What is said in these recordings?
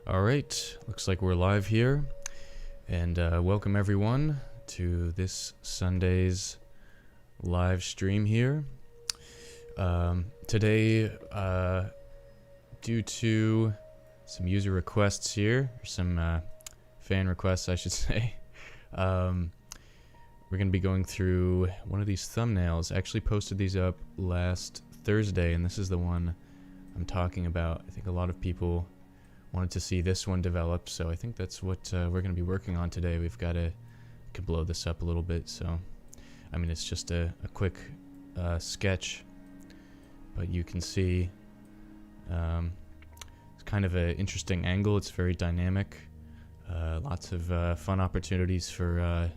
Alright, looks like we're live here, and welcome everyone to this Sunday's live stream here. Today, due to some user requests here, or some fan requests I should say, we're going to be going through one of these thumbnails. I actually posted these up last Thursday, and this is the one I'm talking about. I think a lot of people wanted to see this one develop, so I think that's what we're going to be working on today. We've got to blow this up a little bit, so I mean it's just a quick sketch, but you can see it's kind of an interesting angle. It's very dynamic, lots of fun opportunities for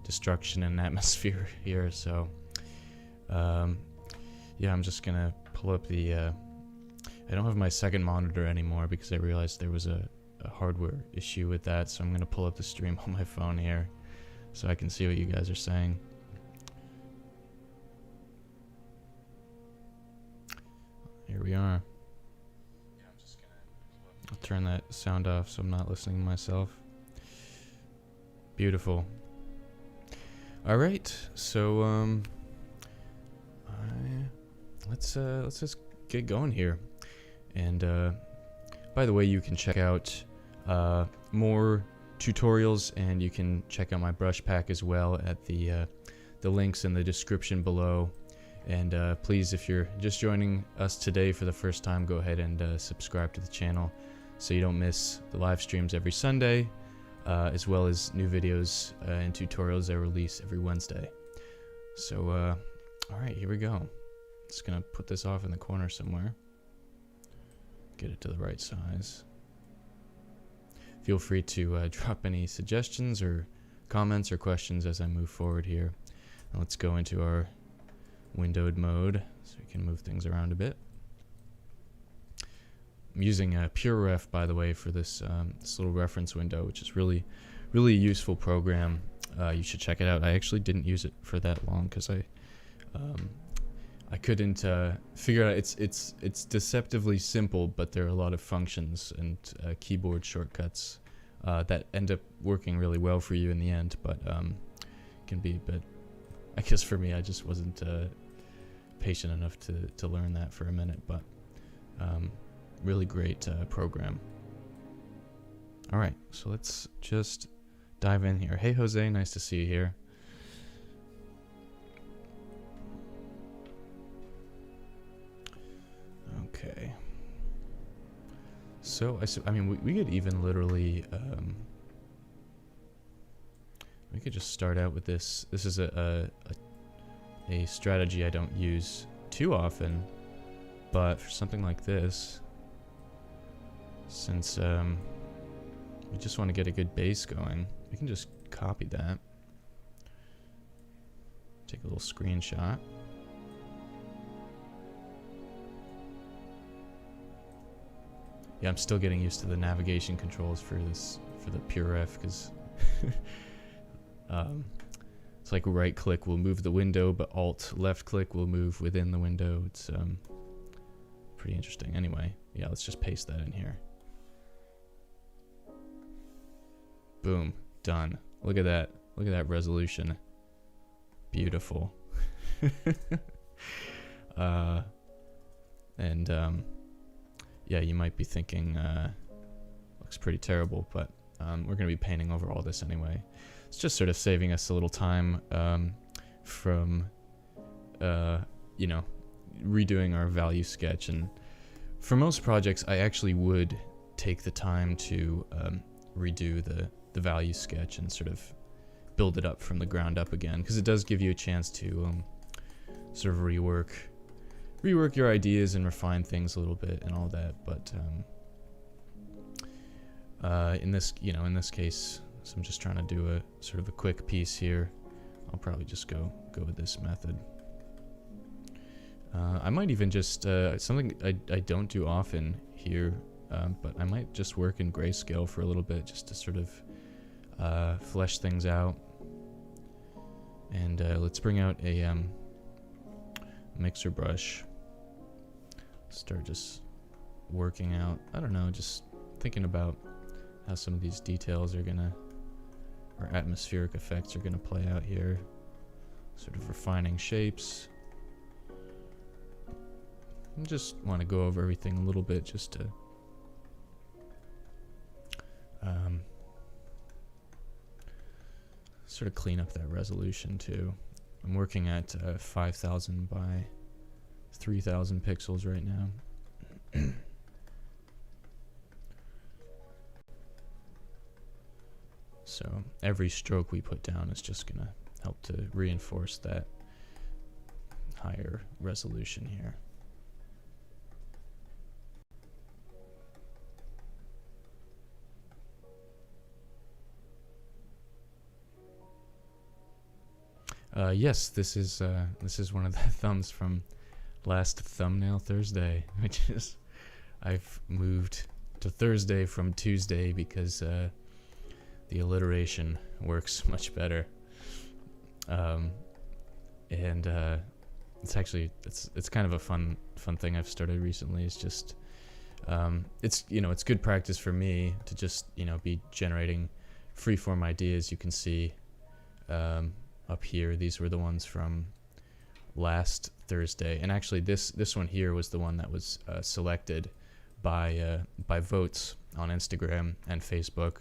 destruction and atmosphere here, so yeah, I'm just gonna pull up the I don't have my second monitor anymore because I realized there was a hardware issue with that, so I'm going to pull up the stream on my phone here so I can see what you guys are saying. Here we are. Yeah, I'm just gonna I'll turn that sound off so I'm not listening to myself. Beautiful. Alright, so let's just get going here. And by the way, you can check out more tutorials, and you can check out my brush pack as well at the links in the description below. And please, if you're just joining us today for the first time, go ahead and subscribe to the channel so you don't miss the live streams every Sunday, as well as new videos and tutorials I release every Wednesday. So alright, here we go. Just gonna put this off in the corner somewhere. Get it to the right size. Feel free to drop any suggestions or comments or questions as I move forward here. And let's go into our windowed mode so we can move things around a bit. I'm using PureRef, by the way, for this this little reference window, which is really a useful program. You should check it out. I actually didn't use it for that long because I couldn't figure out. It's deceptively simple, but there are a lot of functions and keyboard shortcuts that end up working really well for you in the end, but can be a bit, I guess for me, I just wasn't patient enough to learn that for a minute, but really great program. Alright, so let's just dive in here. Hey Jose, nice to see you here. Okay. So I mean, we could even literally we could just start out with this. This is a strategy I don't use too often, but for something like this, since we just want to get a good base going, we can just copy that, take a little screenshot. Yeah, I'm still getting used to the navigation controls for the PureRef, because it's like right click will move the window, but alt left click will move within the window. It's pretty interesting. Anyway, yeah, let's just paste that in here. Boom, done. Look at that. Look at that resolution. Beautiful. Yeah, you might be thinking, looks pretty terrible, but we're going to be painting over all this anyway. It's just sort of saving us a little time from, you know, redoing our value sketch. And for most projects, I actually would take the time to redo the value sketch and sort of build it up from the ground up again, because it does give you a chance to sort of rework your ideas and refine things a little bit and all that. But in this case, so I'm just trying to do a sort of a quick piece here. I'll probably just go with this method. I might even just something I don't do often here, but I might just work in grayscale for a little bit just to sort of flesh things out. And let's bring out a mixer brush. Start just working out, I don't know, just thinking about how some of these details are gonna, or atmospheric effects are gonna play out here. Sort of refining shapes. I just want to go over everything a little bit just to sort of clean up that resolution too. I'm working at 5,000 by 3,000 pixels right now. So every stroke we put down is just gonna help to reinforce that higher resolution here. Yes, this is one of the thumbs from last Thumbnail Thursday, which is, I've moved to Thursday from Tuesday because the alliteration works much better. And it's actually it's kind of a fun thing I've started recently. It's just it's, you know, it's good practice for me to just, you know, be generating freeform ideas. You can see up here, these were the ones from last Thursday, and actually this one here was the one that was selected by votes on Instagram and Facebook,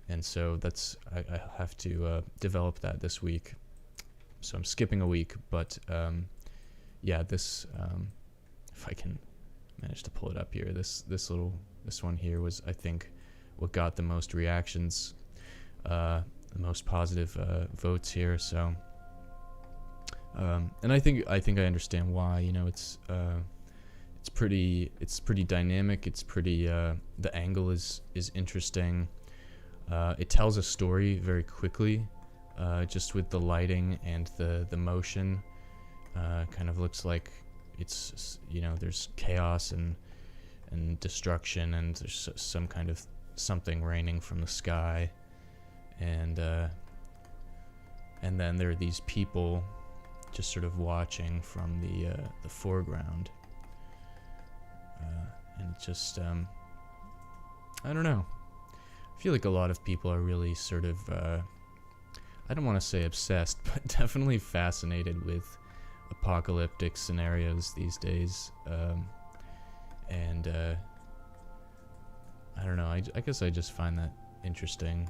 and so that's I have to develop that this week. So I'm skipping a week, but yeah, this if I can manage to pull it up here, this one here was, I think, what got the most reactions, the most positive votes here. So and I think I understand why. You know, it's pretty dynamic. It's pretty the angle is interesting. It tells a story very quickly, just with the lighting and the motion. Kind of looks like it's, you know, there's chaos and destruction, and there's some kind of something raining from the sky, and then there are these people just sort of watching from the foreground, and just I don't know. I feel like a lot of people are really sort of I don't want to say obsessed, but definitely fascinated with apocalyptic scenarios these days, and I don't know. I guess I just find that interesting.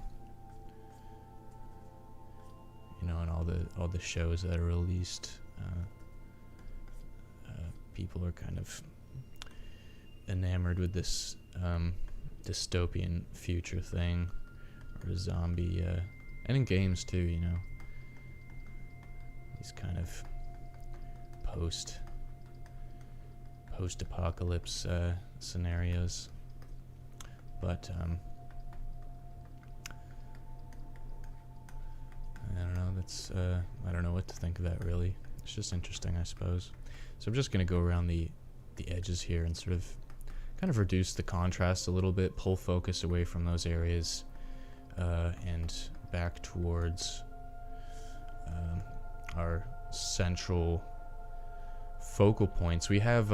You know, and all the shows that are released, people are kind of enamored with this dystopian future thing, or a zombie, and in games too. You know, these kind of post-apocalypse scenarios, but I don't know. That's I don't know what to think of that, really. It's just interesting, I suppose. So I'm just gonna go around the edges here and sort of kind of reduce the contrast a little bit, pull focus away from those areas, and back towards our central focal points. We have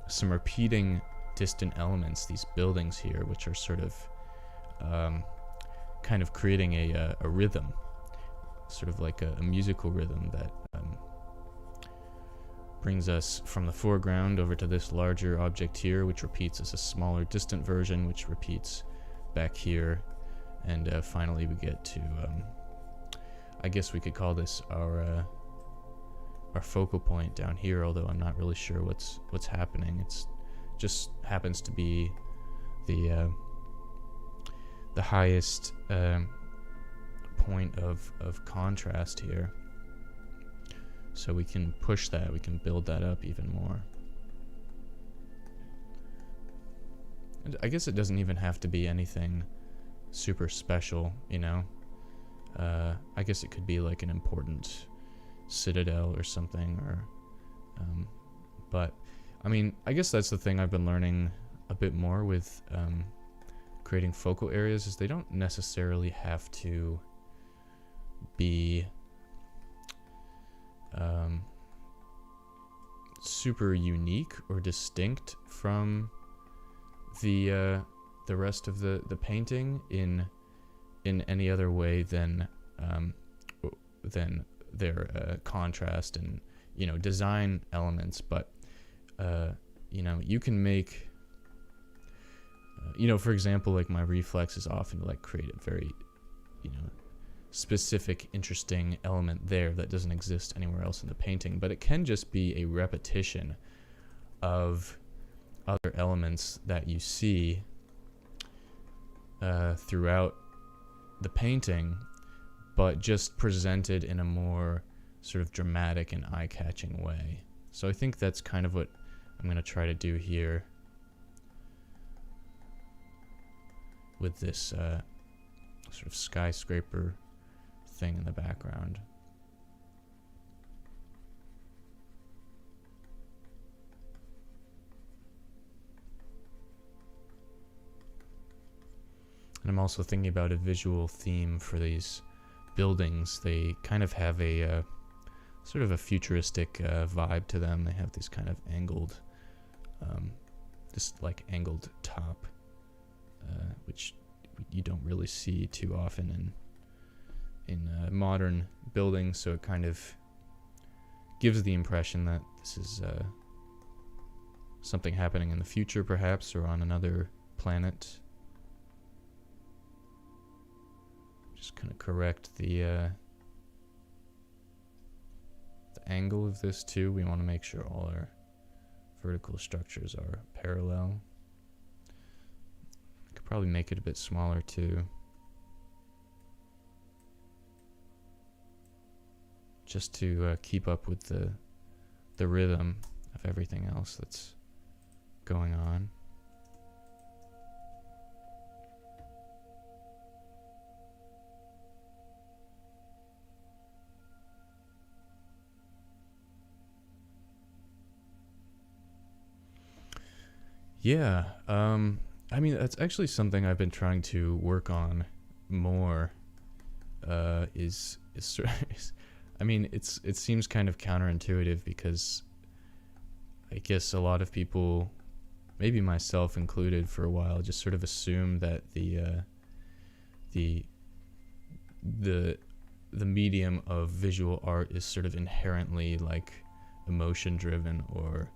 some repeating distant elements, these buildings here, which are sort of kind of creating a rhythm, sort of like a musical rhythm that brings us from the foreground over to this larger object here, which repeats as a smaller distant version, which repeats back here, and finally we get to I guess we could call this our focal point down here, although I'm not really sure what's happening. It's just happens to be the highest point of contrast here, so we can push that, we can build that up even more. And I guess it doesn't even have to be anything super special, you know. I guess it could be like an important citadel or something, or but I mean, I guess that's the thing I've been learning a bit more with creating focal areas, is they don't necessarily have to be super unique or distinct from the the rest of the painting in any other way than their contrast and, you know, design elements. But you know, you can make you know, for example, like my reflex is often to like create a very, you know, specific interesting element there that doesn't exist anywhere else in the painting, but it can just be a repetition of other elements that you see throughout the painting, but just presented in a more sort of dramatic and eye-catching way. So I think that's kind of what I'm going to try to do here with this sort of skyscraper thing in the background. And I'm also thinking about a visual theme for these buildings. They kind of have a sort of a futuristic vibe to them. They have these kind of angled, just like angled top, which you don't really see too often in modern buildings. So it kind of gives the impression that this is something happening in the future, perhaps, or on another planet. Just kind of correct the angle of this too. We want to make sure all our vertical structures are parallel. I could probably make it a bit smaller too, just to keep up with the rhythm of everything else that's going on. Yeah, I mean, that's actually something I've been trying to work on more. Is I mean, it seems kind of counterintuitive because I guess a lot of people, maybe myself included for a while, just sort of assume that the medium of visual art is sort of inherently like emotion driven or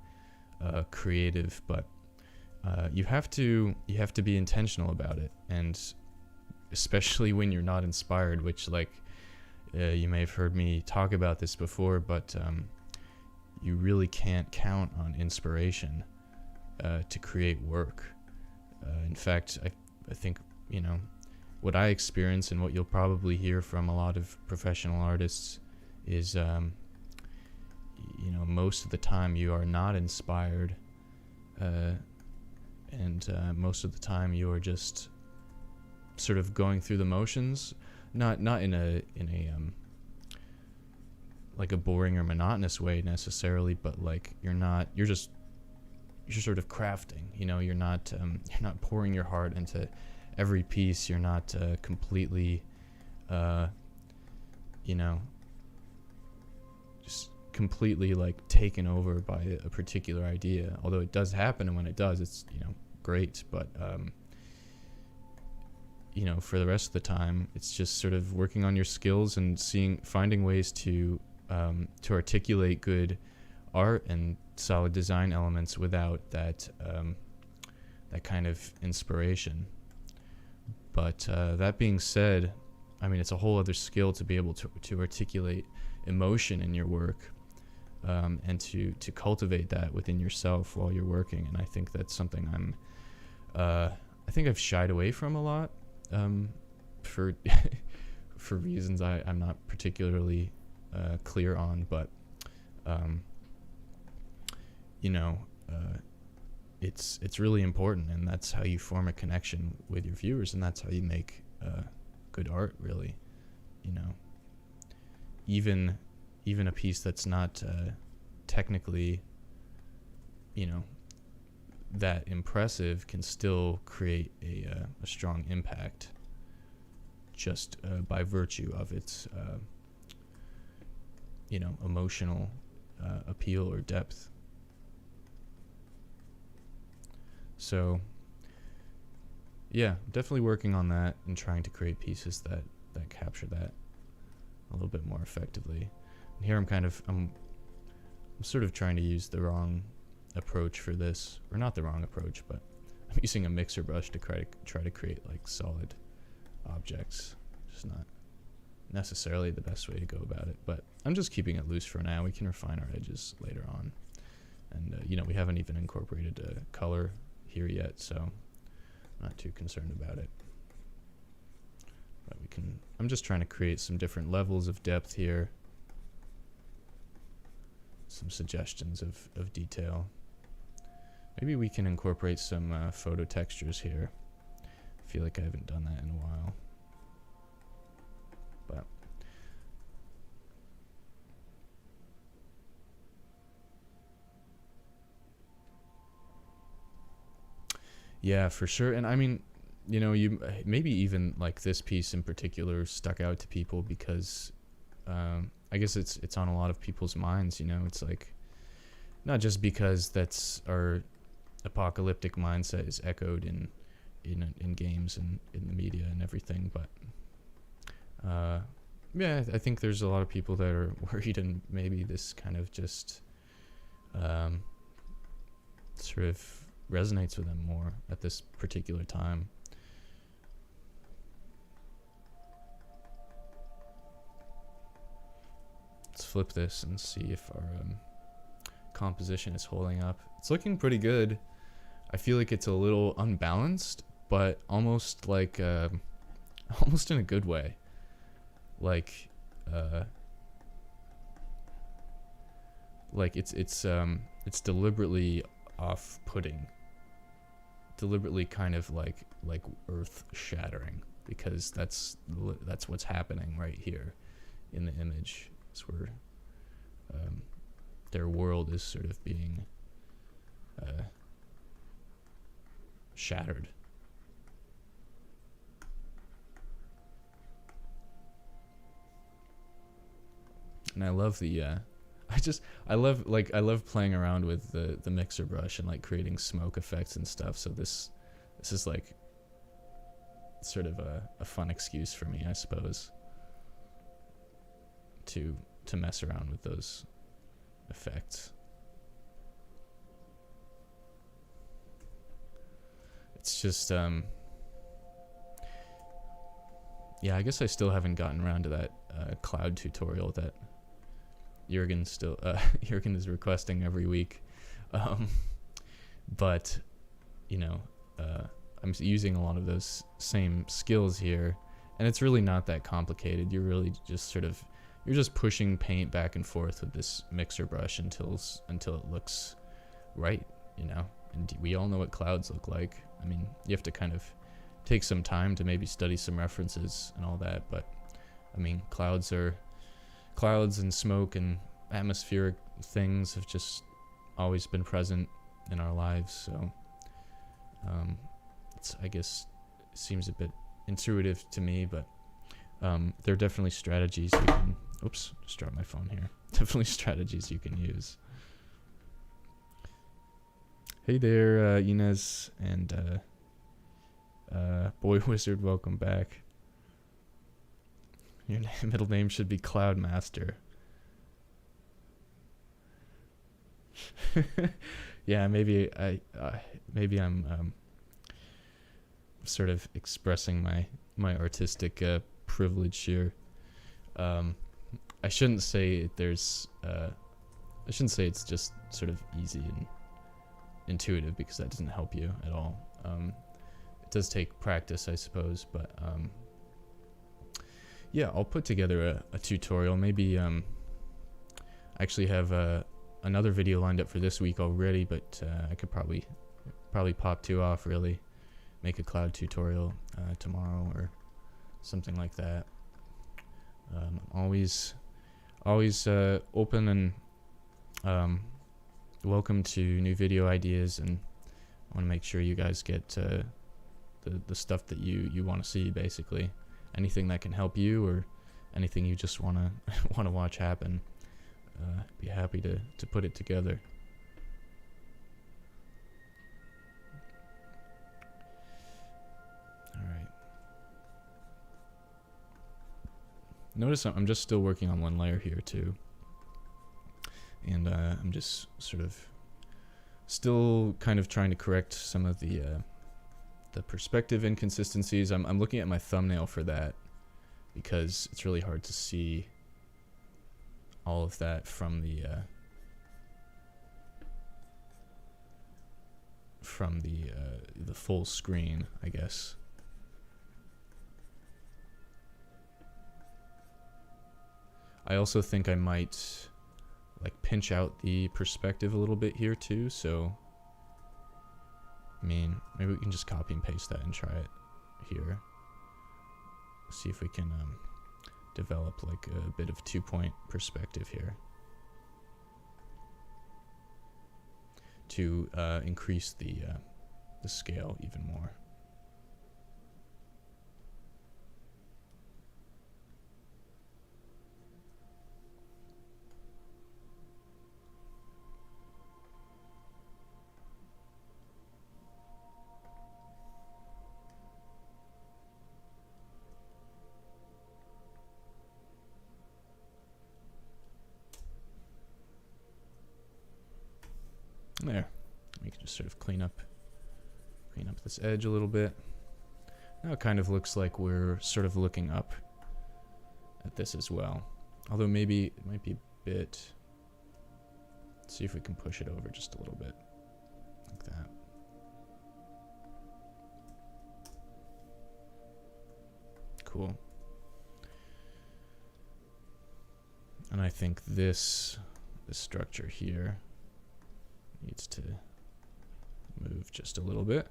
creative, but you have to be intentional about it, and especially when you're not inspired, which like you may have heard me talk about this before, but you really can't count on inspiration to create work. In fact, I think, you know, what I experience and what you'll probably hear from a lot of professional artists is, you know, most of the time you are not inspired, and most of the time you are just sort of going through the motions, not in a like a boring or monotonous way necessarily, but like you're sort of crafting, you know, you're not pouring your heart into every piece, you're not completely you know, just completely like taken over by a particular idea, although it does happen, and when it does, it's, you know, great, but you know, for the rest of the time it's just sort of working on your skills and finding ways to articulate good art and solid design elements without that kind of inspiration. But that being said, I mean, it's a whole other skill to be able to articulate emotion in your work, and to cultivate that within yourself while you're working. And I think that's something I think I've shied away from a lot, for for reasons I'm not particularly clear on, but you know, it's really important, and that's how you form a connection with your viewers, and that's how you make good art, really. You know, even a piece that's not technically, you know, that impressive can still create a strong impact just by virtue of its you know, emotional appeal or depth. So yeah, definitely working on that and trying to create pieces that capture that a little bit more effectively. And here I'm sort of trying to use the wrong approach for this, or not the wrong approach, but I'm using a mixer brush to try to create like solid objects. Just not necessarily the best way to go about it, but I'm just keeping it loose for now. We can refine our edges later on, and you know, we haven't even incorporated color here yet, so I'm not too concerned about it. But we can. I'm just trying to create some different levels of depth here, some suggestions of detail. Maybe we can incorporate some photo textures here. I feel like I haven't done that in a while. But yeah, for sure. And I mean, you know, you maybe even like this piece in particular stuck out to people because I guess it's on a lot of people's minds. You know, it's like not just because that's our apocalyptic mindset is echoed in games and in the media and everything, but yeah, I think there's a lot of people that are worried, and maybe this kind of just sort of resonates with them more at this particular time. Let's flip this and see if our composition is holding up. It's looking pretty good. I feel like it's a little unbalanced, but almost like almost in a good way. Like it's deliberately off-putting, deliberately kind of like earth-shattering, because that's what's happening right here in the image. It's where their world is sort of being shattered. And I love the I love playing around with the mixer brush and like creating smoke effects and stuff. So this is like sort of a fun excuse for me, I suppose, to mess around with those effects. It's just yeah, I guess I still haven't gotten around to that cloud tutorial that Jurgen is requesting every week, but you know, I'm using a lot of those same skills here, and it's really not that complicated. You're really just you're just pushing paint back and forth with this mixer brush until it looks right, you know. And we all know what clouds look like. I mean, you have to kind of take some time to maybe study some references and all that, but I mean, clouds and smoke and atmospheric things have just always been present in our lives, so I guess it seems a bit intuitive to me, but there are definitely strategies you can oops, just dropped my phone here. Definitely strategies you can use. Hey there, Inez and Boy Wizard, welcome back. Your middle name should be Cloudmaster. Yeah, maybe I'm sort of expressing my artistic privilege here. I shouldn't say it's just sort of easy and intuitive, because that doesn't help you at all. It does take practice, I suppose, but yeah, I'll put together a tutorial. Maybe I actually have another video lined up for this week already, but I could probably pop two off, really. Make a cloud tutorial tomorrow or something like that. Always open and welcome to new video ideas, and I want to make sure you guys get the stuff that you want to see, basically. Anything that can help you, or anything you just want to watch happen. Be happy to put it together. notice I'm just still working on one layer here too. And I'm just sort of still kind of trying to correct some of the perspective inconsistencies. I'm looking at my thumbnail for that because it's really hard to see all of that from the full screen, I guess. I also think I might like pinch out the perspective a little bit here too, so I mean, maybe we can just copy and paste that and try it here. See if we can develop like a bit of 2-point perspective here to increase the scale even more. There, we can just sort of clean up this edge a little bit. Now it kind of looks like we're sort of looking up at this as well. Although maybe it might be a bit. Let's see if we can push it over just a little bit, like that. Cool. And I think this structure here needs to move just a little bit.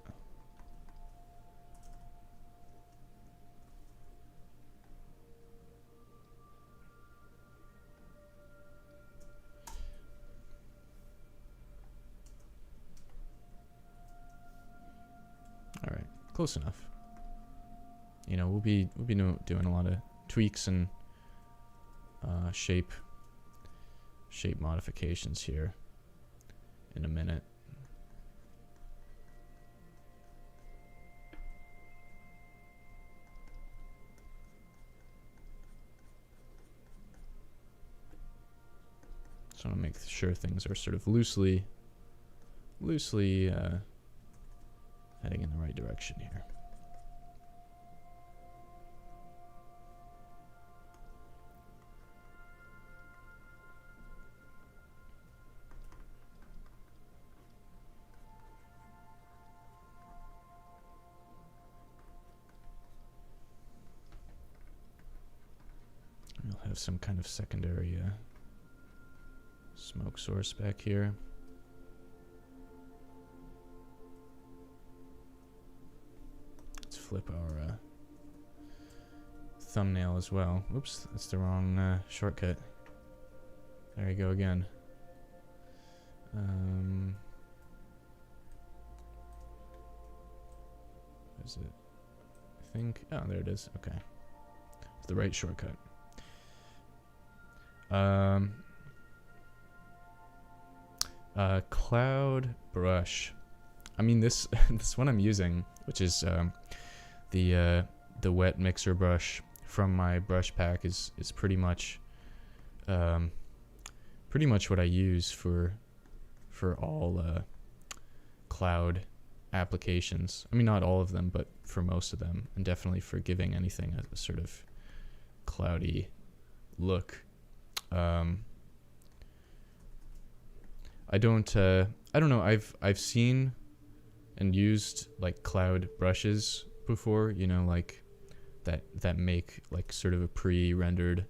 All right, close enough. You know, we'll be doing a lot of tweaks and shape modifications here in a minute. Just want to make sure things are sort of loosely heading in the right direction here. We'll have some kind of secondary smoke source back here. Let's flip our thumbnail as well. Oops, that's the wrong shortcut. There you go again. Is it? I think. Oh, there it is. Okay, it's the right shortcut. Cloud brush. I mean, this this one I'm using, which is the wet mixer brush from my brush pack, is pretty much what I use for all cloud applications. I mean, not all of them, but for most of them, and definitely for giving anything a sort of cloudy look. I don't know. I've seen and used like cloud brushes before, you know, like that make like sort of a pre-rendered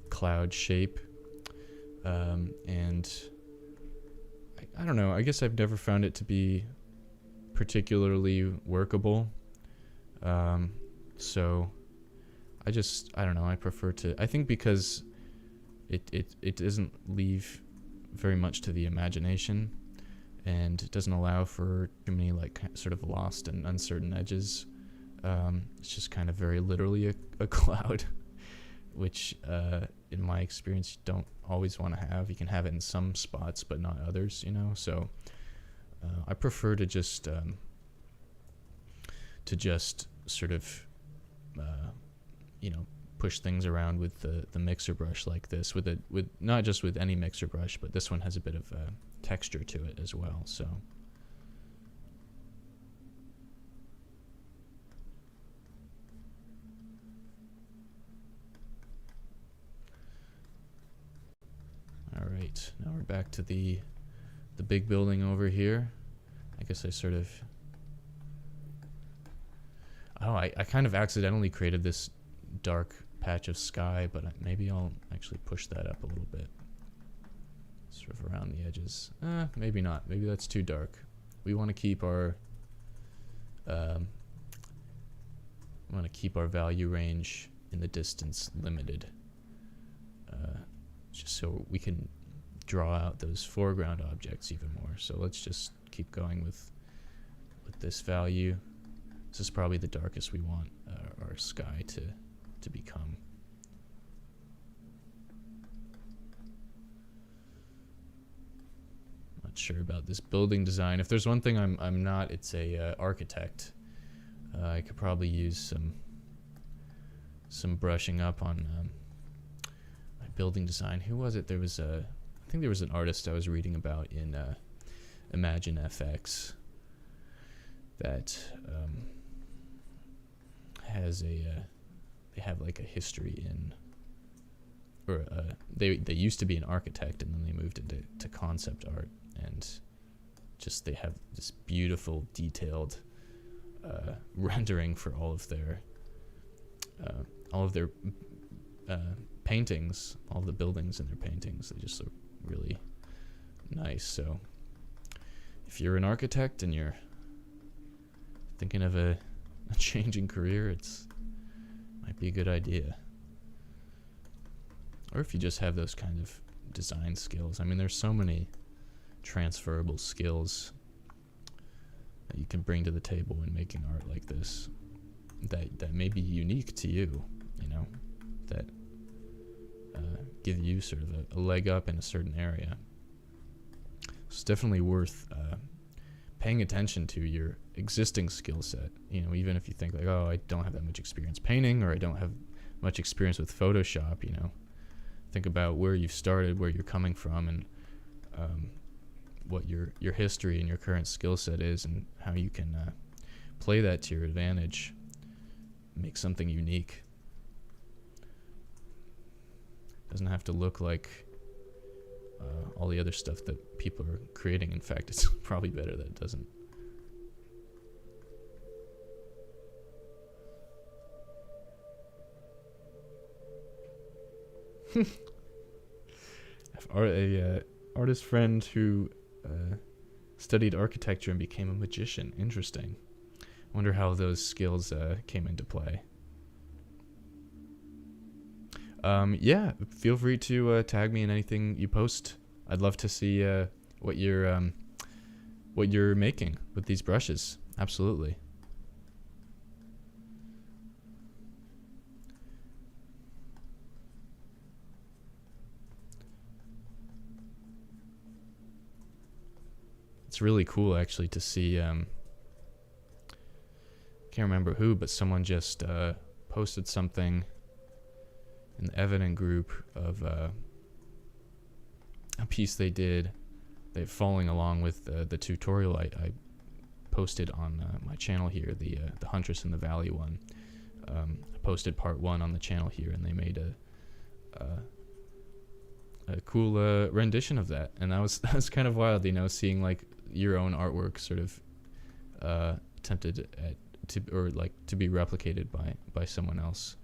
cloud shape. And I don't know. I guess I've never found it to be particularly workable. So I don't know. I prefer to. I think because it doesn't leave very much to the imagination, and it doesn't allow for too many like sort of lost and uncertain edges. It's just kind of very literally a cloud, which in my experience you don't always want to have. You can have it in some spots but not others, you know. So I prefer to just sort of you know, push things around with the mixer brush like this, with not just with any mixer brush, but this one has a bit of texture to it as well. So all right, now we're back to the big building over here. I guess I sort of I kind of accidentally created this dark patch of sky, but maybe I'll actually push that up a little bit, sort of around the edges. Maybe not. Maybe that's too dark. We want to keep our value range in the distance limited, just so we can draw out those foreground objects even more. So let's just keep going with this value. This is probably the darkest we want our sky to become. Not sure about this building design. If there's one thing I'm not, it's a architect. I could probably use some brushing up on my building design. Who was it? There was I think there was an artist I was reading about in Imagine FX that has they have like a history in, or they used to be an architect and then they moved into concept art, and just they have this beautiful detailed rendering for all of their paintings, all the buildings in their paintings. They just look really nice. So if you're an architect and you're thinking of a changing career, might be a good idea. Or if you just have those kind of design skills. I mean, there's so many transferable skills that you can bring to the table when making art like this that may be unique to you, you know, that give you sort of a leg up in a certain area. It's definitely worth paying attention to your existing skill set. You know, even if you think like, oh, I don't have that much experience painting, or I don't have much experience with Photoshop, you know, think about where you've started, where you're coming from, and what your history and your current skill set is, and how you can play that to your advantage, make something unique. Doesn't have to look like all the other stuff that people are creating. In fact, it's probably better that it doesn't. A artist friend who studied architecture and became a magician. Interesting. Wonder how those skills came into play. Yeah, feel free to tag me in anything you post. I'd love to see what you're making with these brushes. Absolutely. It's really cool actually to see. Can't remember who, but someone just posted something in the Evident group of a piece they did. They're following along with the tutorial I posted on my channel here, the Huntress in the Valley one. I posted part 1 on the channel here, and they made a cool rendition of that, and that was kind of wild, you know, seeing like your own artwork sort of attempted to be replicated by someone else.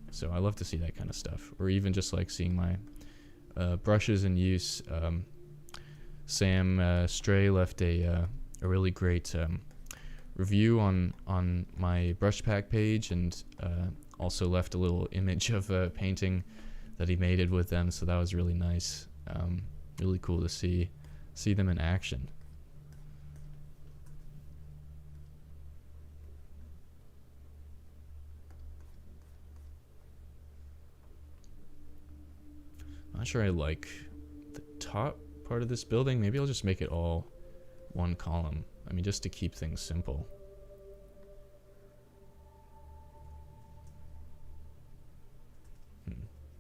So I love to see that kind of stuff, or even just like seeing my brushes in use. Sam Stray left a really great review on my brush pack page, and also left a little image of a painting that he made it with them. So that was really nice. Really cool to see them in action. I'm not sure I like the top part of this building. Maybe I'll just make it all one column. I mean, just to keep things simple.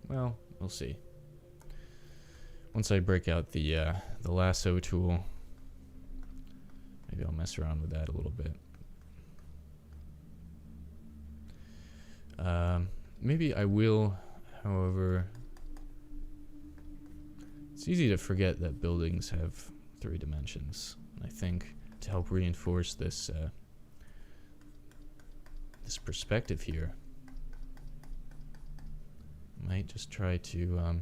Well, we'll see. Once I break out the lasso tool, maybe I'll mess around with that a little bit. Maybe I will, however, it's easy to forget that buildings have 3 dimensions. I think to help reinforce this this perspective here, I might just try to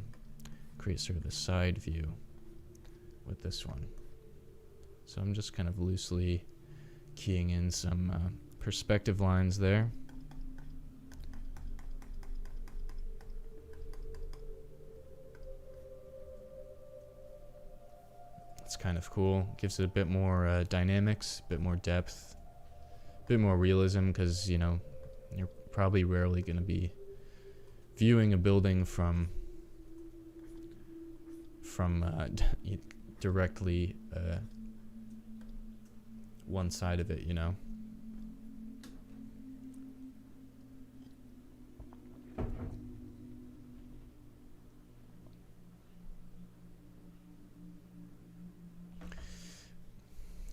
create sort of the side view with this one. So I'm just kind of loosely keying in some perspective lines there. It's kind of cool. Gives it a bit more dynamics, a bit more depth, a bit more realism, because, you know, you're probably rarely going to be viewing a building from directly one side of it, you know.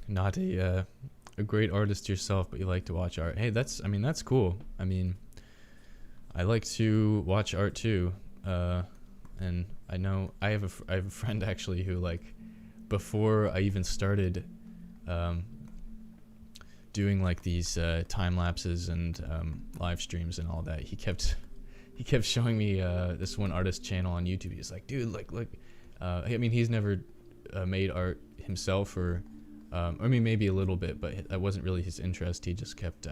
Not a great artist yourself, but you like to watch art. Hey, that's cool. I mean, I like to watch art too, and I know I have a friend actually who, like, before I even started doing like these time lapses and live streams and all that, he kept showing me this one artist channel on YouTube. He's like, dude, like look, I mean, he's never made art himself, or I mean, maybe a little bit, but that wasn't really his interest. He just kept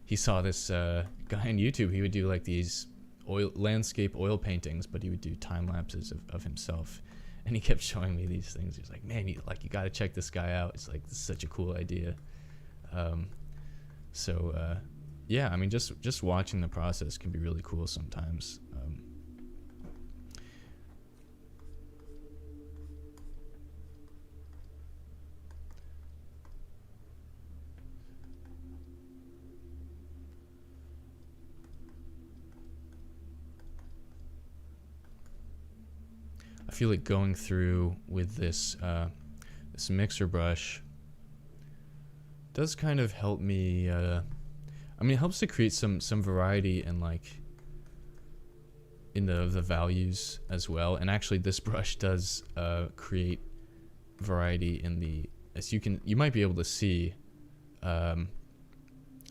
he saw this guy on YouTube. He would do like these landscape oil paintings, but he would do time lapses of himself, and he kept showing me these things. He was like, man, you got to check this guy out. It's like, this is such a cool idea. Yeah, I mean, just watching the process can be really cool sometimes. I feel like going through with this this mixer brush does kind of help me. I mean, it helps to create some variety and like in the values as well. And actually, this brush does create variety in the, as you might be able to see,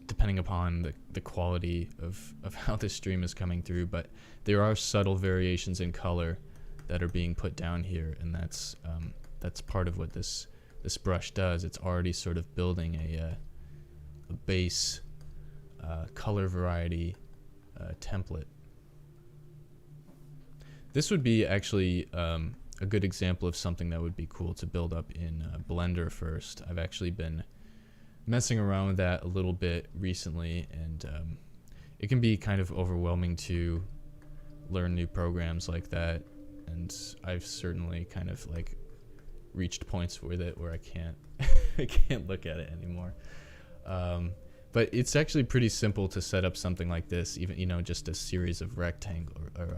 depending upon the quality of how this stream is coming through. But there are subtle variations in color that are being put down here, and that's part of what this brush does. It's already sort of building a base color variety template. This would be actually a good example of something that would be cool to build up in Blender first. I've actually been messing around with that a little bit recently, and it can be kind of overwhelming to learn new programs like that. And I've certainly kind of like reached points with it where I can't I can't look at it anymore. But it's actually pretty simple to set up something like this, even, you know, just a series of rectangle or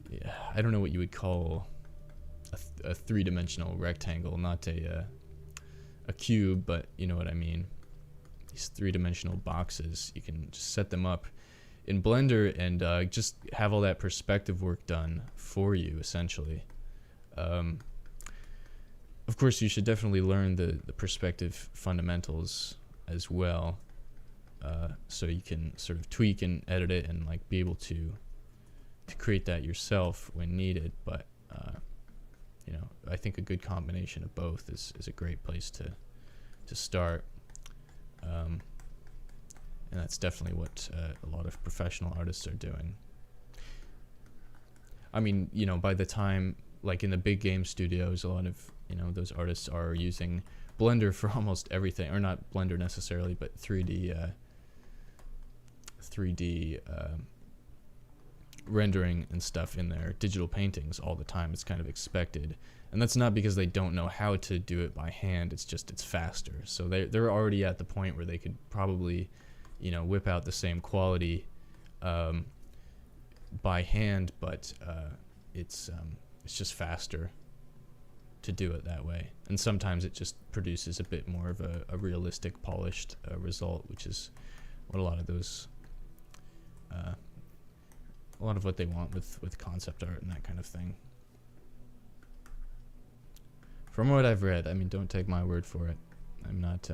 yeah, I don't know what you would call a three-dimensional rectangle, not a cube, but you know what I mean. These three-dimensional boxes, you can just set them up in Blender and just have all that perspective work done for you, essentially. Of course, you should definitely learn the perspective fundamentals as well, so you can sort of tweak and edit it and like be able to create that yourself when needed. But you know, I think a good combination of both is a great place to start. And that's definitely what a lot of professional artists are doing. I mean, you know, by the time, like in the big game studios, a lot of, you know, those artists are using Blender for almost everything, or not Blender necessarily, but 3D rendering and stuff in their digital paintings all the time. It's kind of expected, and that's not because they don't know how to do it by hand. It's just it's faster. So they're already at the point where they could probably, you know, whip out the same quality by hand, but it's just faster to do it that way. And sometimes it just produces a bit more of a realistic, polished result, which is what a lot of what they want with concept art and that kind of thing. From what I've read, I mean, don't take my word for it. I'm not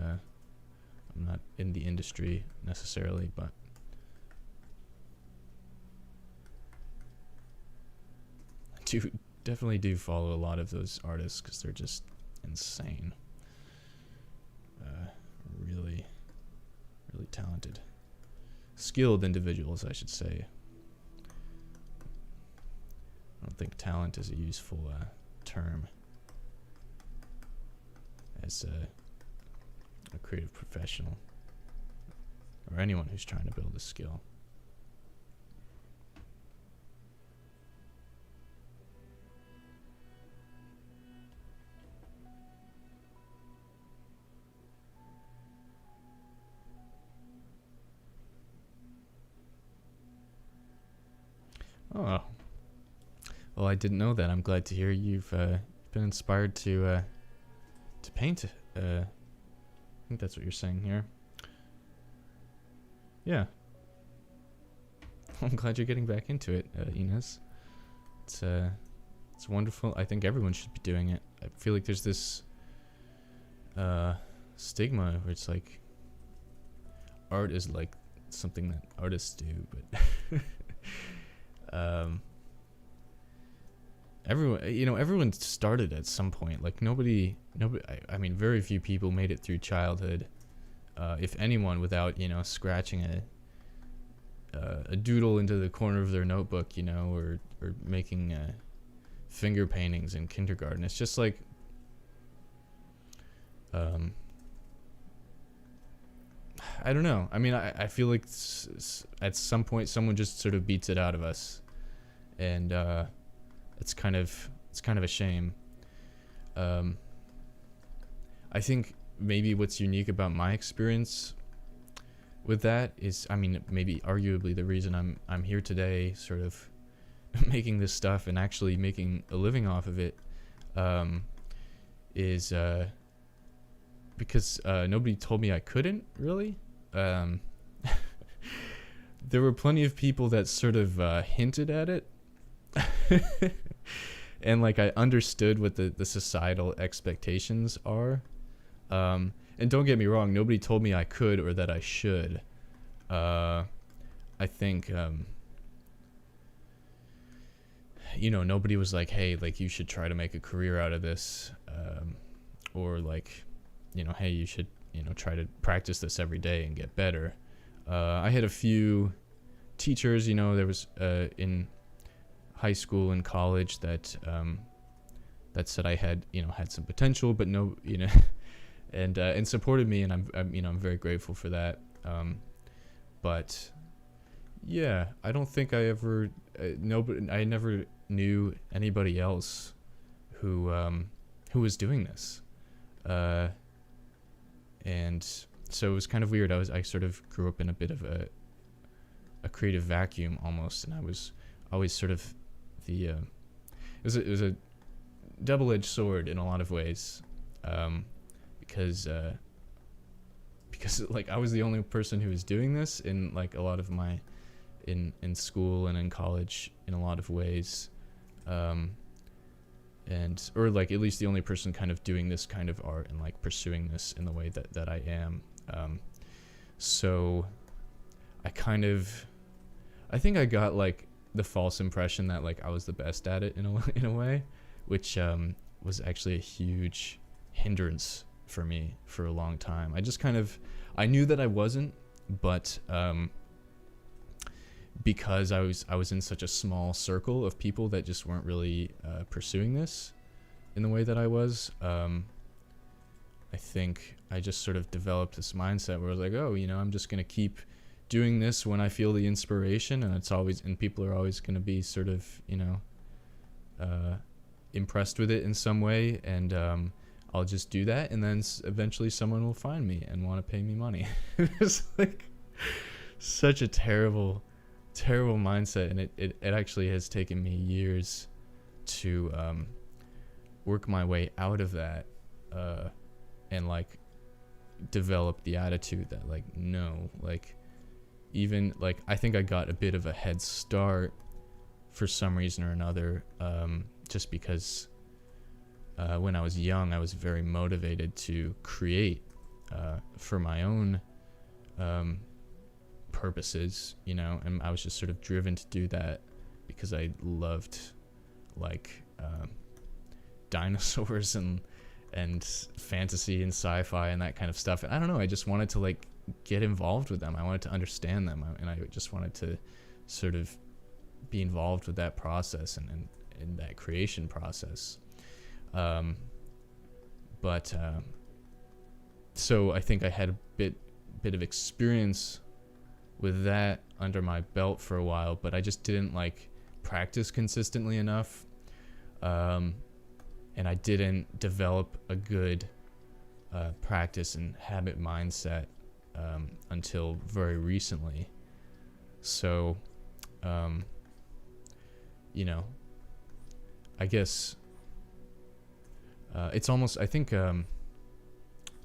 in the industry necessarily, but definitely do follow a lot of those artists because they're just insane. Really, really talented, skilled individuals, I should say. I don't think talent is a useful term as a creative professional or anyone who's trying to build a skill. Oh, well, I didn't know that. I'm glad to hear you've been inspired to paint. I think that's what you're saying here. Yeah. I'm glad you're getting back into it, Inez. It's wonderful. I think everyone should be doing it. I feel like there's this stigma where it's like art is like something that artists do, but everyone started at some point. Like nobody, I mean, very few people made it through childhood, if anyone, without, scratching a doodle into the corner of their notebook, or making finger paintings in kindergarten. It's just like, I don't know. I mean, I feel like at some point someone just sort of beats it out of us, and it's kind of a shame. I think maybe what's unique about my experience with that is, I mean, maybe arguably the reason I'm here today, sort of making this stuff and actually making a living off of it, is because nobody told me I couldn't, really. There were plenty of people that sort of hinted at it. And like I understood what the societal expectations are. And don't get me wrong, nobody told me I could or that I should. I think nobody was like, hey, like you should try to make a career out of this, or like, hey, you should try to practice this every day and get better. I had a few teachers, there was in high school and college that said I had had some potential, but no, and supported me, and I'm very grateful for that. But yeah, I don't think I ever I never knew anybody else who was doing this, and so it was kind of weird. I sort of grew up in a bit of a creative vacuum almost, and I was always sort of the it was a double-edged sword in a lot of ways, because like I was the only person who was doing this in like a lot of my in school and in college in a lot of ways, and or like at least the only person kind of doing this kind of art and like pursuing this in the way that I am. So I think I got like the false impression that like I was the best at it in a way, which was actually a huge hindrance for me for a long time. I knew that I wasn't, but because I was in such a small circle of people that just weren't really pursuing this in the way that I was, I think I just sort of developed this mindset where I was like, oh, I'm just gonna keep doing this when I feel the inspiration, and people are always gonna be sort of impressed with it in some way, and I'll just do that, and then eventually someone will find me and want to pay me money. It's like such a terrible terrible mindset, and it actually has taken me years to work my way out of that, and like develop the attitude that like, no, like, even like I think I got a bit of a head start for some reason or another, just because when I was young I was very motivated to create for my own purposes, you know, and I was just sort of driven to do that because I loved like dinosaurs and fantasy and sci-fi and that kind of stuff. And I don't know, I just wanted to like get involved with them. I wanted to understand them, and I just wanted to sort of be involved with that process and that creation process. So I think I had a bit of experience with that under my belt for a while, but I just didn't like practice consistently enough, and I didn't develop a good practice and habit mindset until very recently. So you know, I guess it's almost, I think it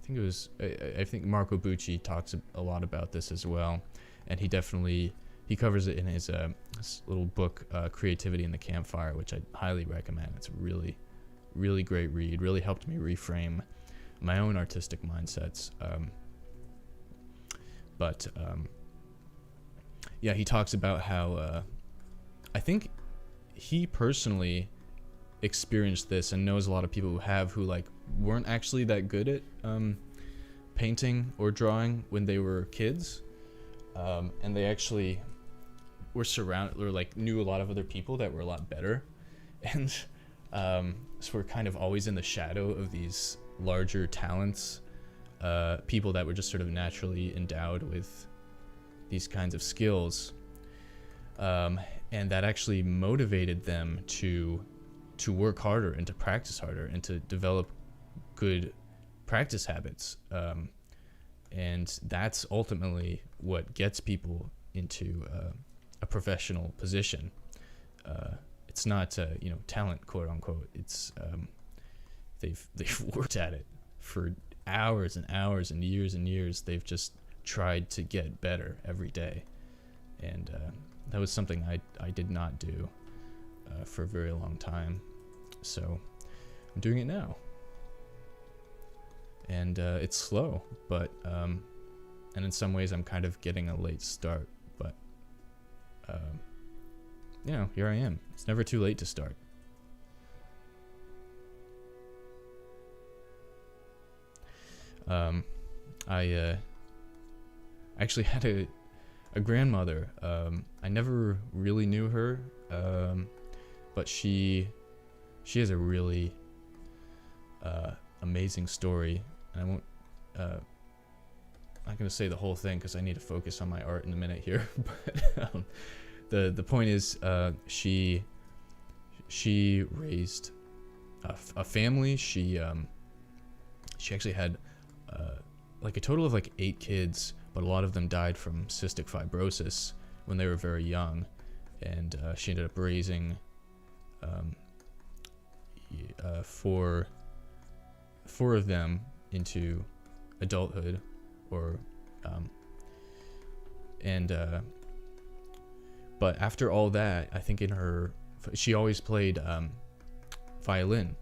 was, I think Marco Bucci talks a lot about this as well, and he covers it in his little book, Creativity in the Campfire, which I highly recommend. It's a really, really great read. Really helped me reframe my own artistic mindsets. Yeah, he talks about how I think he personally experienced this and knows a lot of people who like weren't actually that good at painting or drawing when they were kids, and they actually were surrounded or like knew a lot of other people that were a lot better, and so we're kind of always in the shadow of these larger talents, people that were just sort of naturally endowed with these kinds of skills, and that actually motivated them to work harder and to practice harder and to develop good practice habits, and that's ultimately what gets people into a professional position. It's not talent, quote unquote. It's they've worked at it for hours and hours and years. They've just tried to get better every day, and that was something I did not do for a very long time. So I'm doing it now, and it's slow, but and in some ways I'm kind of getting a late start, but here I am. It's never too late to start. I actually had a grandmother. I never really knew her, but she has a really amazing story, and I won't not gonna say the whole thing because I need to focus on my art in a minute here. But the point is, she raised a family. She actually had like a total of like 8 kids, but a lot of them died from cystic fibrosis when they were very young, and she ended up raising four of them into adulthood, or but after all that, I think she always played violin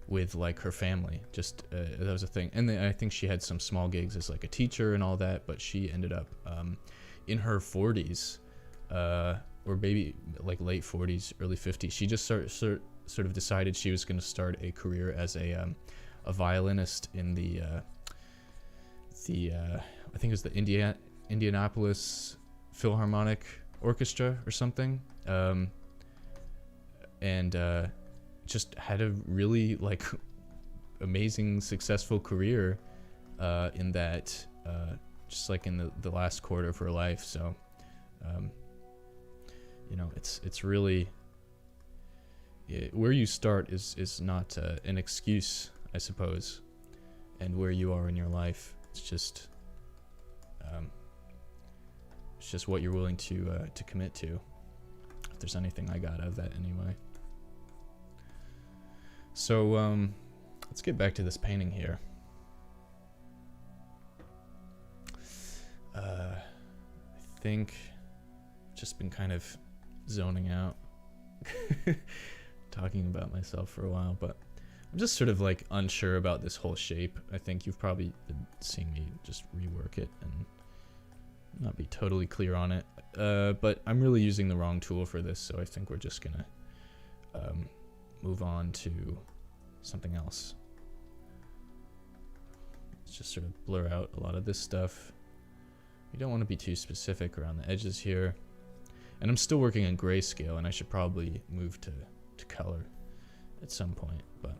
with like her family. Just that was a thing. And then I think she had some small gigs as like a teacher and all that, but she ended up in her 40s, or maybe like late 40s, early 50s. She just sort of decided she was going to start a career as a violinist in the I think it was the Indianapolis Philharmonic Orchestra or something, and just had a really like amazing successful career in that, just like in the last quarter of her life. So it's really, where you start is not an excuse, I suppose, and where you are in your life, it's just It's just what you're willing to commit to. If there's anything I got out of that anyway. So let's get back to this painting here. I think I've just been kind of zoning out, talking about myself for a while, but I'm just sort of like unsure about this whole shape. I think you've probably been seeing me just rework it and not be totally clear on it, but I'm really using the wrong tool for this, so I think we're just gonna move on to something else. Let's just sort of blur out a lot of this stuff. You don't want to be too specific around the edges here. And I'm still working in grayscale, and I should probably move to color at some point, but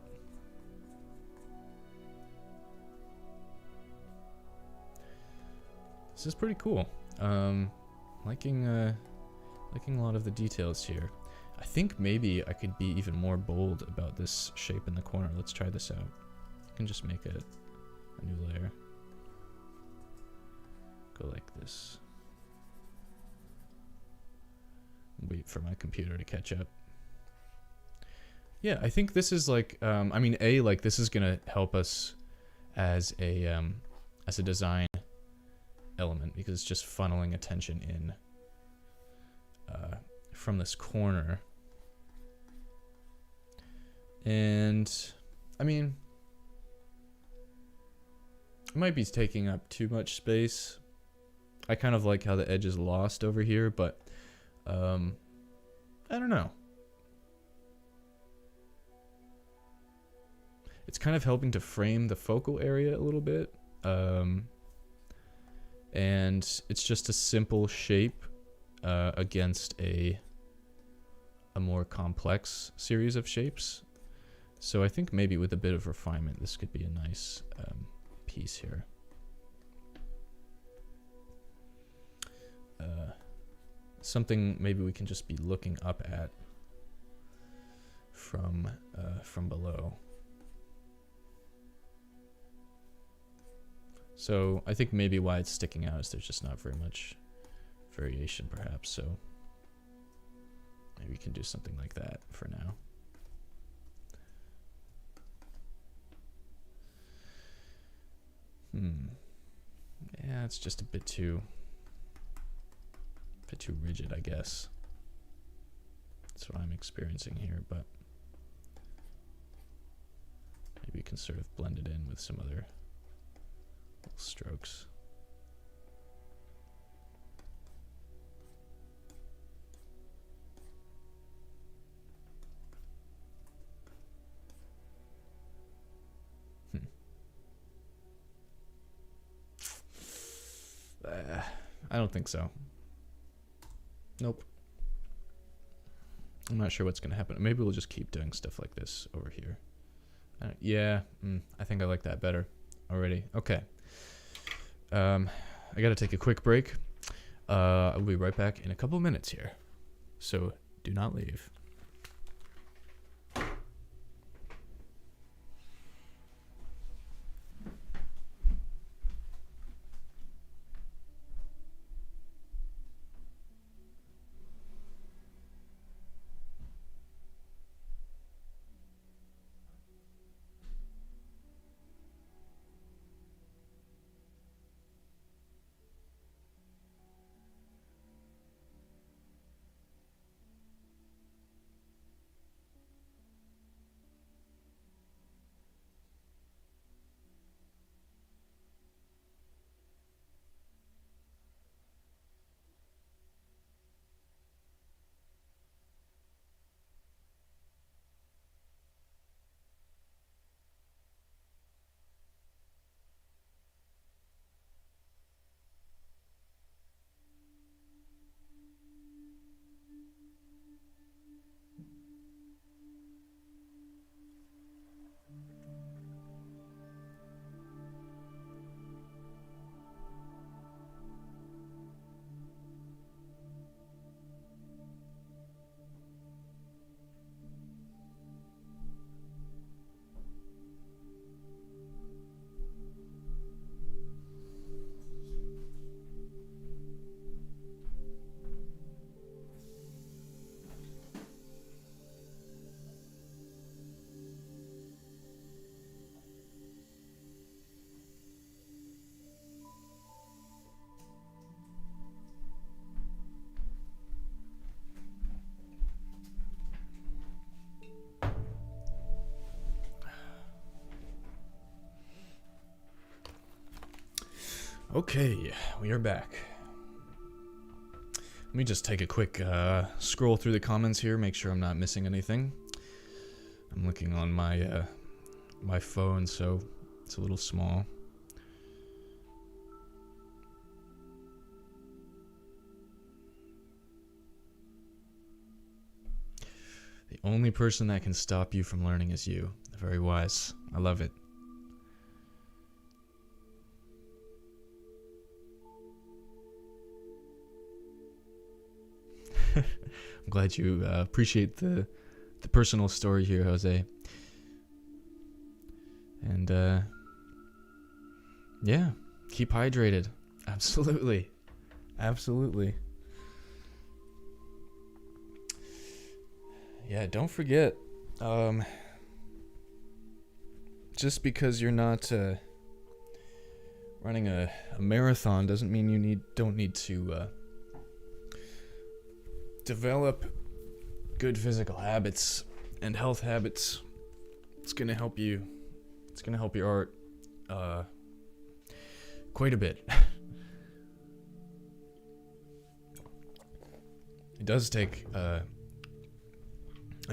this is pretty cool. Liking a lot of the details here. I think maybe I could be even more bold about this shape in the corner. Let's try this out. I can just make a new layer. Go like this. Wait for my computer to catch up. Yeah, I think this is like, I mean, like this is gonna help us as a design element, because it's just funneling attention in from this corner. And I mean, it might be taking up too much space. I kind of like how the edge is lost over here, but I don't know. It's kind of helping to frame the focal area a little bit. And it's just a simple shape against a more complex series of shapes. So I think maybe with a bit of refinement, this could be a nice piece here. Something maybe we can just be looking up at from below. So I think maybe why it's sticking out is there's just not very much variation, perhaps. So maybe we can do something like that for now. Yeah, it's just a bit too rigid, I guess. That's what I'm experiencing here, but maybe we can sort of blend it in with some other little strokes. I don't think so. Nope. I'm not sure what's going to happen. Maybe we'll just keep doing stuff like this over here. Yeah, I think I like that better already. Okay. I got to take a quick break. I'll be right back in a couple of minutes here. So do not leave. Okay, we are back. Let me just take a quick scroll through the comments here, make sure I'm not missing anything. I'm looking on my my phone, so it's a little small. The only person that can stop you from learning is you. Very wise. I love it. I'm glad you appreciate the personal story here, Jose. And yeah, keep hydrated. Absolutely. Absolutely. Yeah, don't forget, just because you're not running a marathon doesn't mean you don't need to develop good physical habits and health habits. It's gonna help you. It's gonna help your art quite a bit. It does take a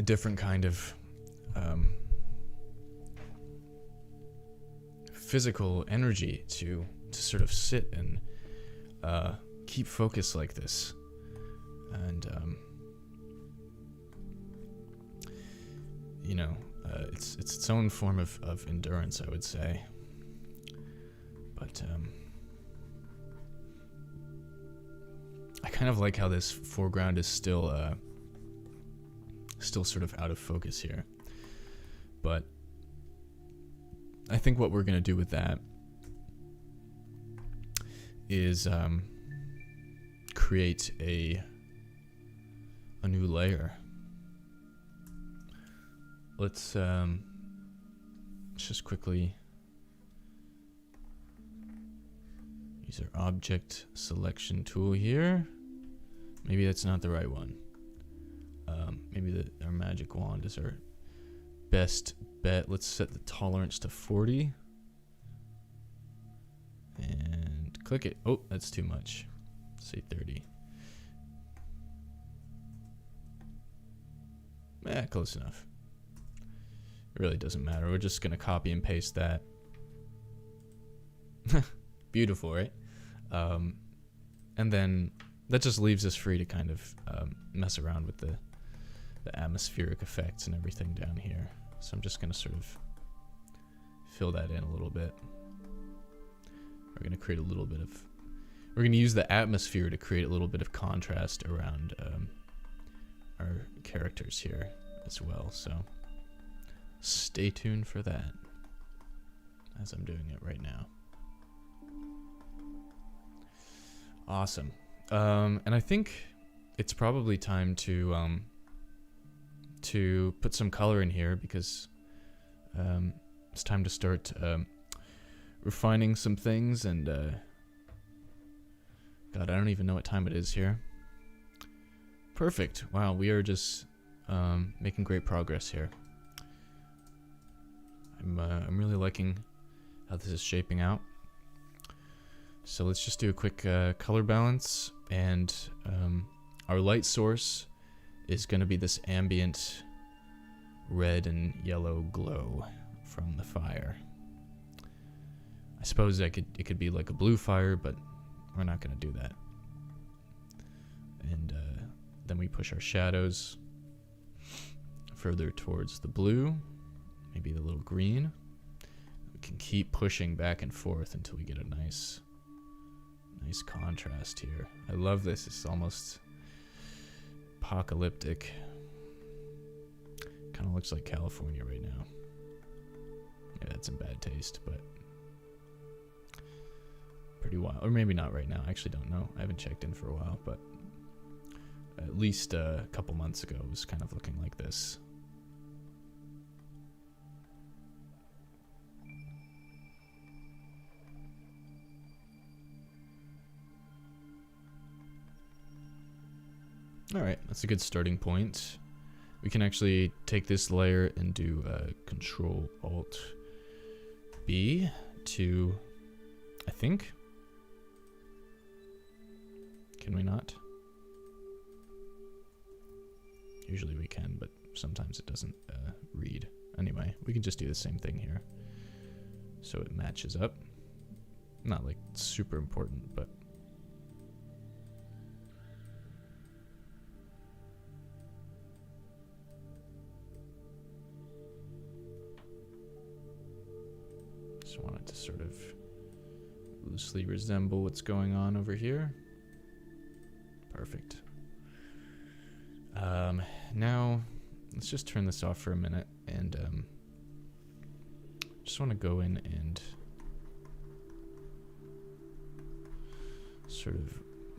different kind of physical energy to sort of sit and keep focus like this. And you know, it's its own form of endurance, I would say. But I kind of like how this foreground is still sort of out of focus here. But I think what we're gonna do with that is create a new layer. Let's just quickly use our object selection tool here. Maybe that's not the right one. Maybe our magic wand is our best bet. Let's set the tolerance to 40 and click it. Oh, that's too much. Say 30. Close enough. It really doesn't matter. We're just gonna copy and paste that. Beautiful, right? And then that just leaves us free to kind of mess around with the atmospheric effects and everything down here. So I'm just gonna sort of fill that in a little bit. We're gonna create a little bit of, we're gonna use the atmosphere to create a little bit of contrast around our characters here as well. So stay tuned for that as I'm doing it right now. Awesome. And I think it's probably time to put some color in here, because it's time to start refining some things. And God, I don't even know what time it is here. Perfect. Wow, we are just making great progress here. I'm really liking how this is shaping out. So let's just do a quick color balance, and our light source is going to be this ambient red and yellow glow from the fire. I suppose it could be like a blue fire, but we're not going to do that. And then we push our shadows further towards the blue, maybe the little green. We can keep pushing back and forth until we get a nice contrast here. I love this. It's almost apocalyptic. Kind of looks like California right now. Yeah, that's in bad taste, but pretty wild. Or maybe not right now. I actually don't know. I haven't checked in for a while, but at least a couple months ago it was kind of looking like this. Alright, that's a good starting point. We can actually take this layer and do Control Alt B to, I think, Usually we can, but sometimes it doesn't read. Anyway, we can just do the same thing here. So it matches up. Not like super important, but just want it to sort of loosely resemble what's going on over here. Perfect. Now let's just turn this off for a minute and just want to go in and sort of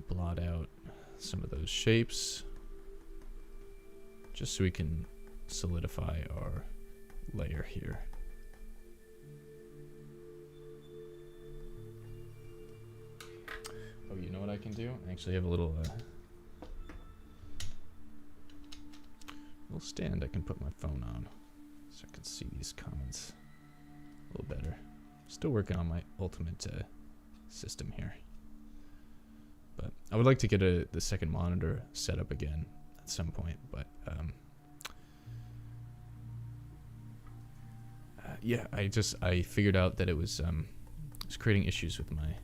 blot out some of those shapes just so we can solidify our layer here. Oh, you know what I can do? I actually have a little stand I can put my phone on so I can see these comments a little better. Still working on my ultimate system here. But I would like to get the second monitor set up again at some point, but yeah, I figured out that it was creating issues with my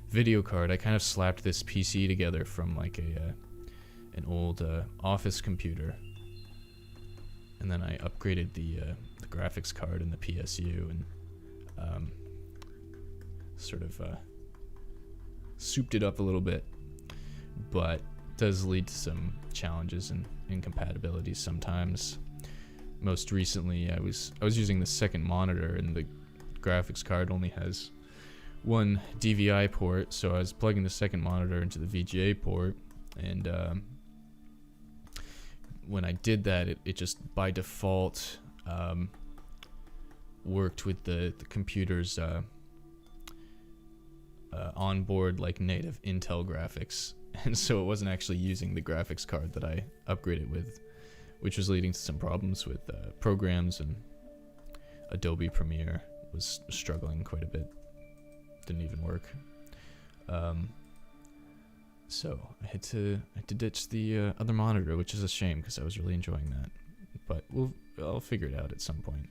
video card. I kind of slapped this PC together from like an old office computer, and then I upgraded the graphics card and the PSU and sort of souped it up a little bit, but does lead to some challenges and incompatibilities sometimes. Most recently, I was using the second monitor, and the graphics card only has one DVI port, so I was plugging the second monitor into the VGA port, and when I did that, it just by default worked with the computer's onboard like native Intel graphics, and so it wasn't actually using the graphics card that I upgraded with, which was leading to some problems with programs, and Adobe Premiere was struggling quite a bit. Didn't even work. So I had to ditch the other monitor, which is a shame because I was really enjoying that. But I'll figure it out at some point.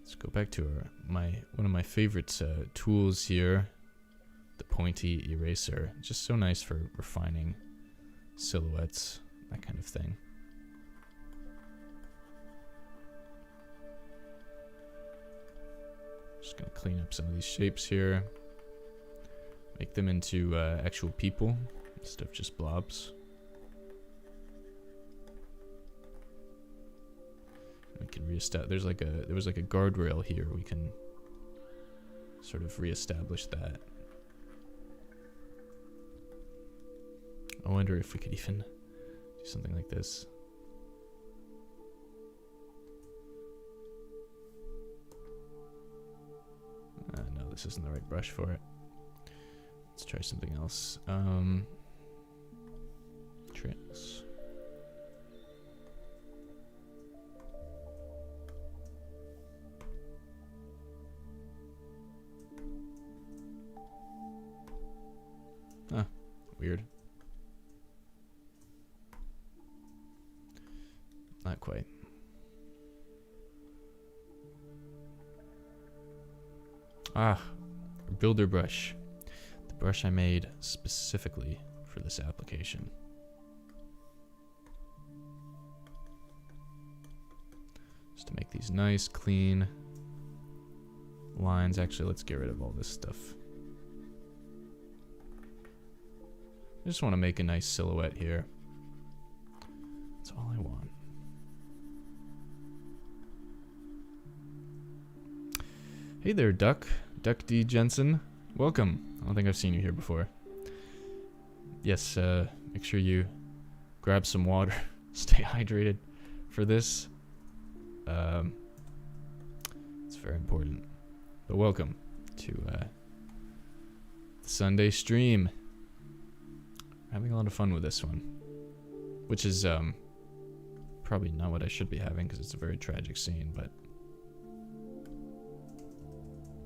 Let's go back to one of my favorite tools here, the pointy eraser. Just so nice for refining silhouettes, that kind of thing. Just gonna clean up some of these shapes here, make them into actual people instead of just blobs. We can reestablish. There was like a guardrail here. We can sort of reestablish that. I wonder if we could even do something like this. No, this isn't the right brush for it. Let's try something else. Tricks. Huh, weird. Not quite. Ah, builder brush. The brush I made specifically for this application. Just to make these nice, clean lines. Actually, let's get rid of all this stuff. I just want to make a nice silhouette here. That's all I want. Hey there, Duck D. Jensen. Welcome. I don't think I've seen you here before. Yes, make sure you grab some water. Stay hydrated for this. It's very important. But welcome to the Sunday stream. Having a lot of fun with this one, which is probably not what I should be having because it's a very tragic scene, but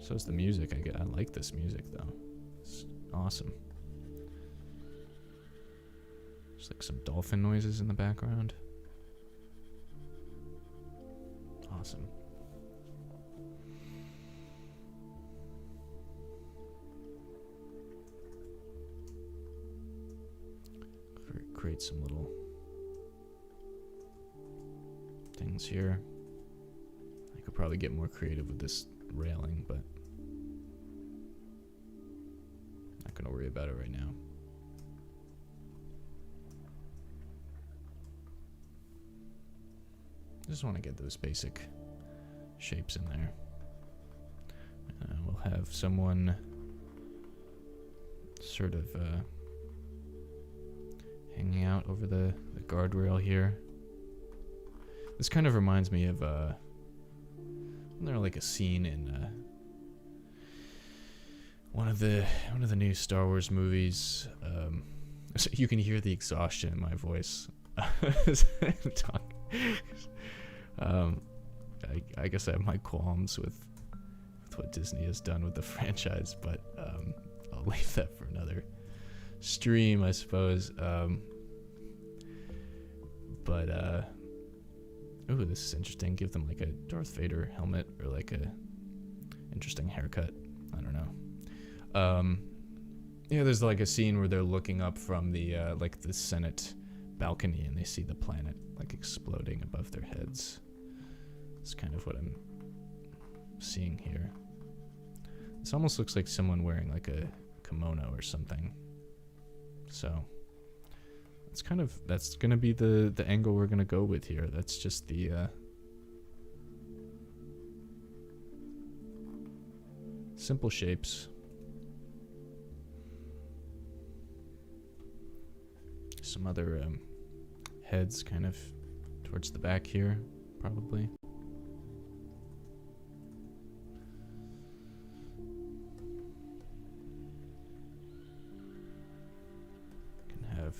so is the music. I like this music though. It's awesome. like some dolphin noises in the background. Awesome. Create some little things here. I could probably get more creative with this railing, but not gonna worry about it right now. Just want to get those basic shapes in there. We'll have someone sort of hanging out over the guardrail here. This kind of reminds me of like a scene in one of the new Star Wars movies. So you can hear the exhaustion in my voice as I'm talking. I guess I have my qualms with what Disney has done with the franchise, but I'll leave that for another stream, I suppose. Ooh, this is interesting. Give them like a Darth Vader helmet or like a interesting haircut. I don't know. Yeah, there's like a scene where they're looking up from the like the Senate balcony and they see the planet like exploding above their heads. It's kind of what I'm seeing here. This almost looks like someone wearing like a kimono or something. So that's gonna be the angle we're gonna go with here. That's just the simple shapes. Some other heads kind of towards the back here, probably. Can have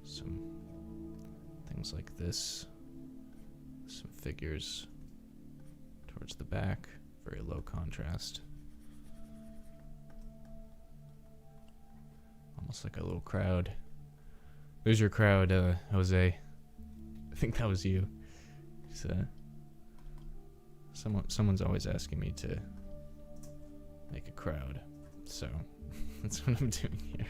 some things like this, some figures towards the back, very low contrast. Almost like a little crowd. Who's your crowd, Jose? I think that was you. Someone's always asking me to make a crowd, so that's what I'm doing here.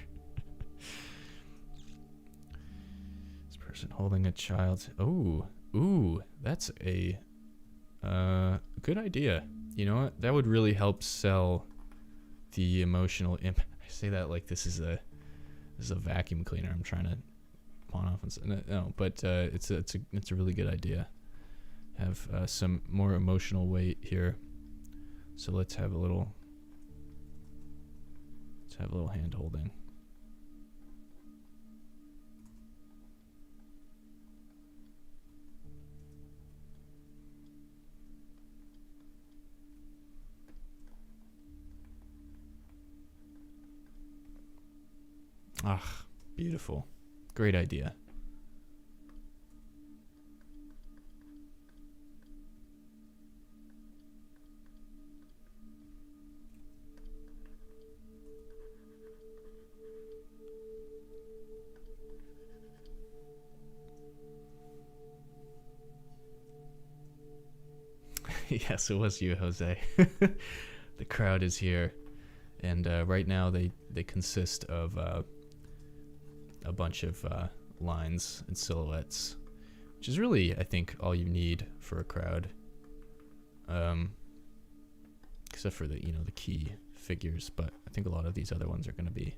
This person holding a child. Ooh, that's a good idea. You know what? That would really help sell the emotional impact. I say that like this is a vacuum cleaner I'm trying to pawn off and say, no, but it's a really good idea. Have some more emotional weight here. So let's have a little hand holding. Ah, beautiful. Great idea. Yes, it was you, Jose. The crowd is here. And right now they consist of a bunch of lines and silhouettes, which is really, I think, all you need for a crowd. Except for the key figures, but I think a lot of these other ones are going to be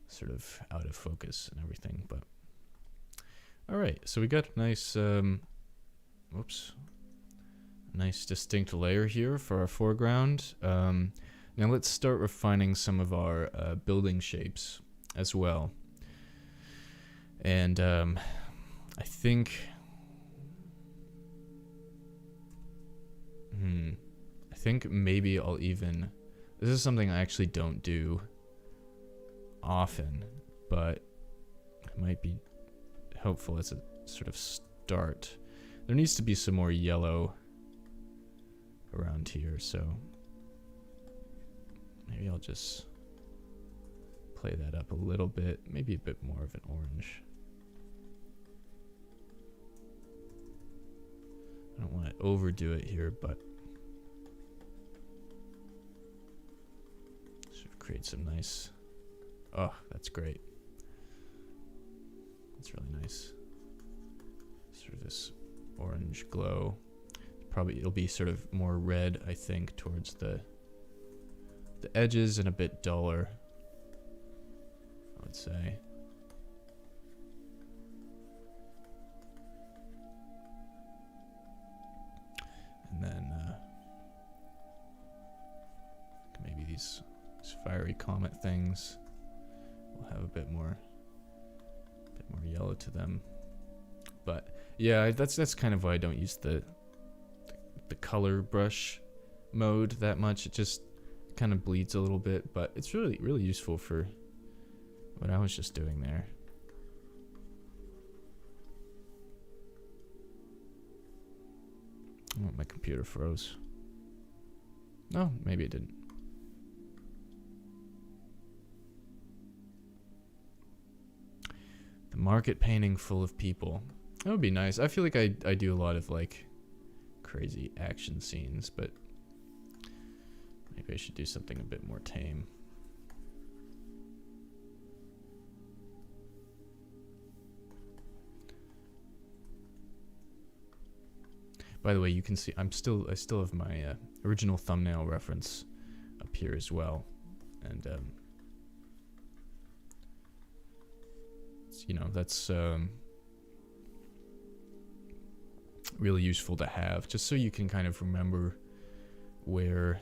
sort of out of focus and everything. But all right, so we got a nice, nice distinct layer here for our foreground. Now let's start refining some of our building shapes as well. And I think maybe I'll even, this is something I actually don't do often, but it might be helpful as a sort of start. There needs to be some more yellow around here, so maybe I'll just play that up a little bit, maybe a bit more of an orange. I don't want to overdo it here, but sort of create some nice, oh, that's great. That's really nice. Sort of this orange glow. Probably it'll be sort of more red, I think, towards the edges and a bit duller, I would say. And then maybe these fiery comet things will have a bit more yellow to them. But yeah, that's kind of why I don't use the color brush mode that much. It just kind of bleeds a little bit, but it's really useful for what I was just doing there. Oh, my computer froze. No, maybe it didn't. The market painting full of people. That would be nice. I feel like I do a lot of like crazy action scenes, but maybe I should do something a bit more tame. By the way, you can see I still have my original thumbnail reference up here as well, and you know, that's really useful to have, just so you can kind of remember where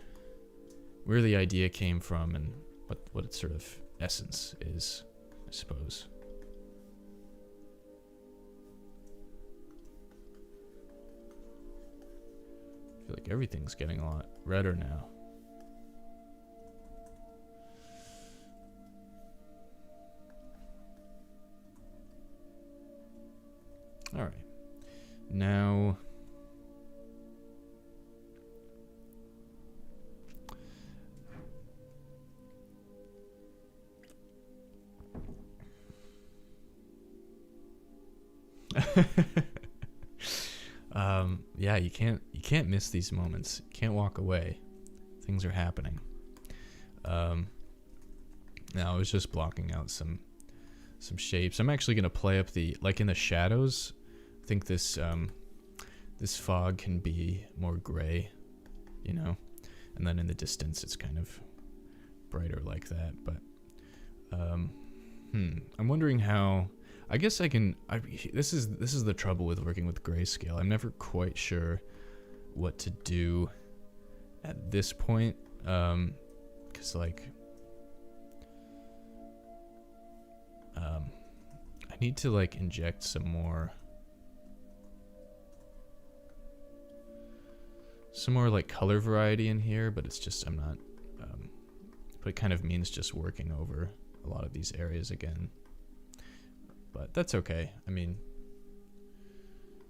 the idea came from and what its sort of essence is, I suppose. I feel like everything's getting a lot redder now. All right. Now, yeah, you can't miss these moments. You can't walk away. Things are happening. Now I was just blocking out some shapes. I'm actually gonna play up like in the shadows. I think this fog can be more gray, you know, and then in the distance it's kind of brighter like that. But I'm wondering how. I guess this is the trouble with working with grayscale. I'm never quite sure what to do at this point, because like I need to like inject some more like color variety in here, but it's just I'm not but it kind of means just working over a lot of these areas again, but that's okay. I mean,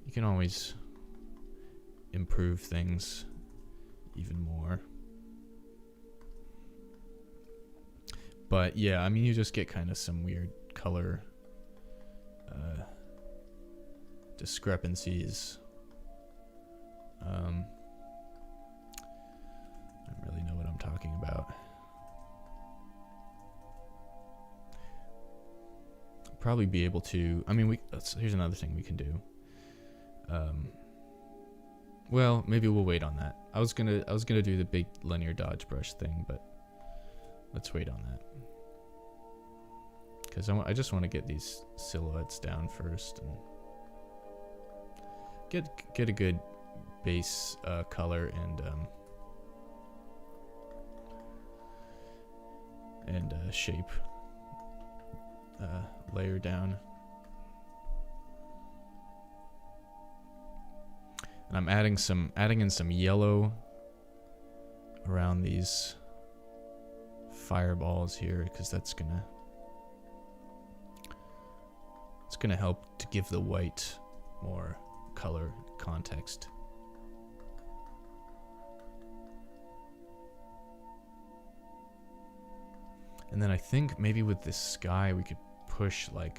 you can always improve things even more. But yeah, I mean, you just get kind of some weird color discrepancies. I don't really know what I'm talking about. I'll probably be able to. I mean, here's another thing we can do. Well, maybe we'll wait on that. I was gonna do the big linear dodge brush thing, but let's wait on that. Because I just want to get these silhouettes down first and get a good base color and shape layer down. And I'm adding in some yellow around these fireballs here, because that's gonna help to give the white more color context. And then I think maybe with this sky we could push like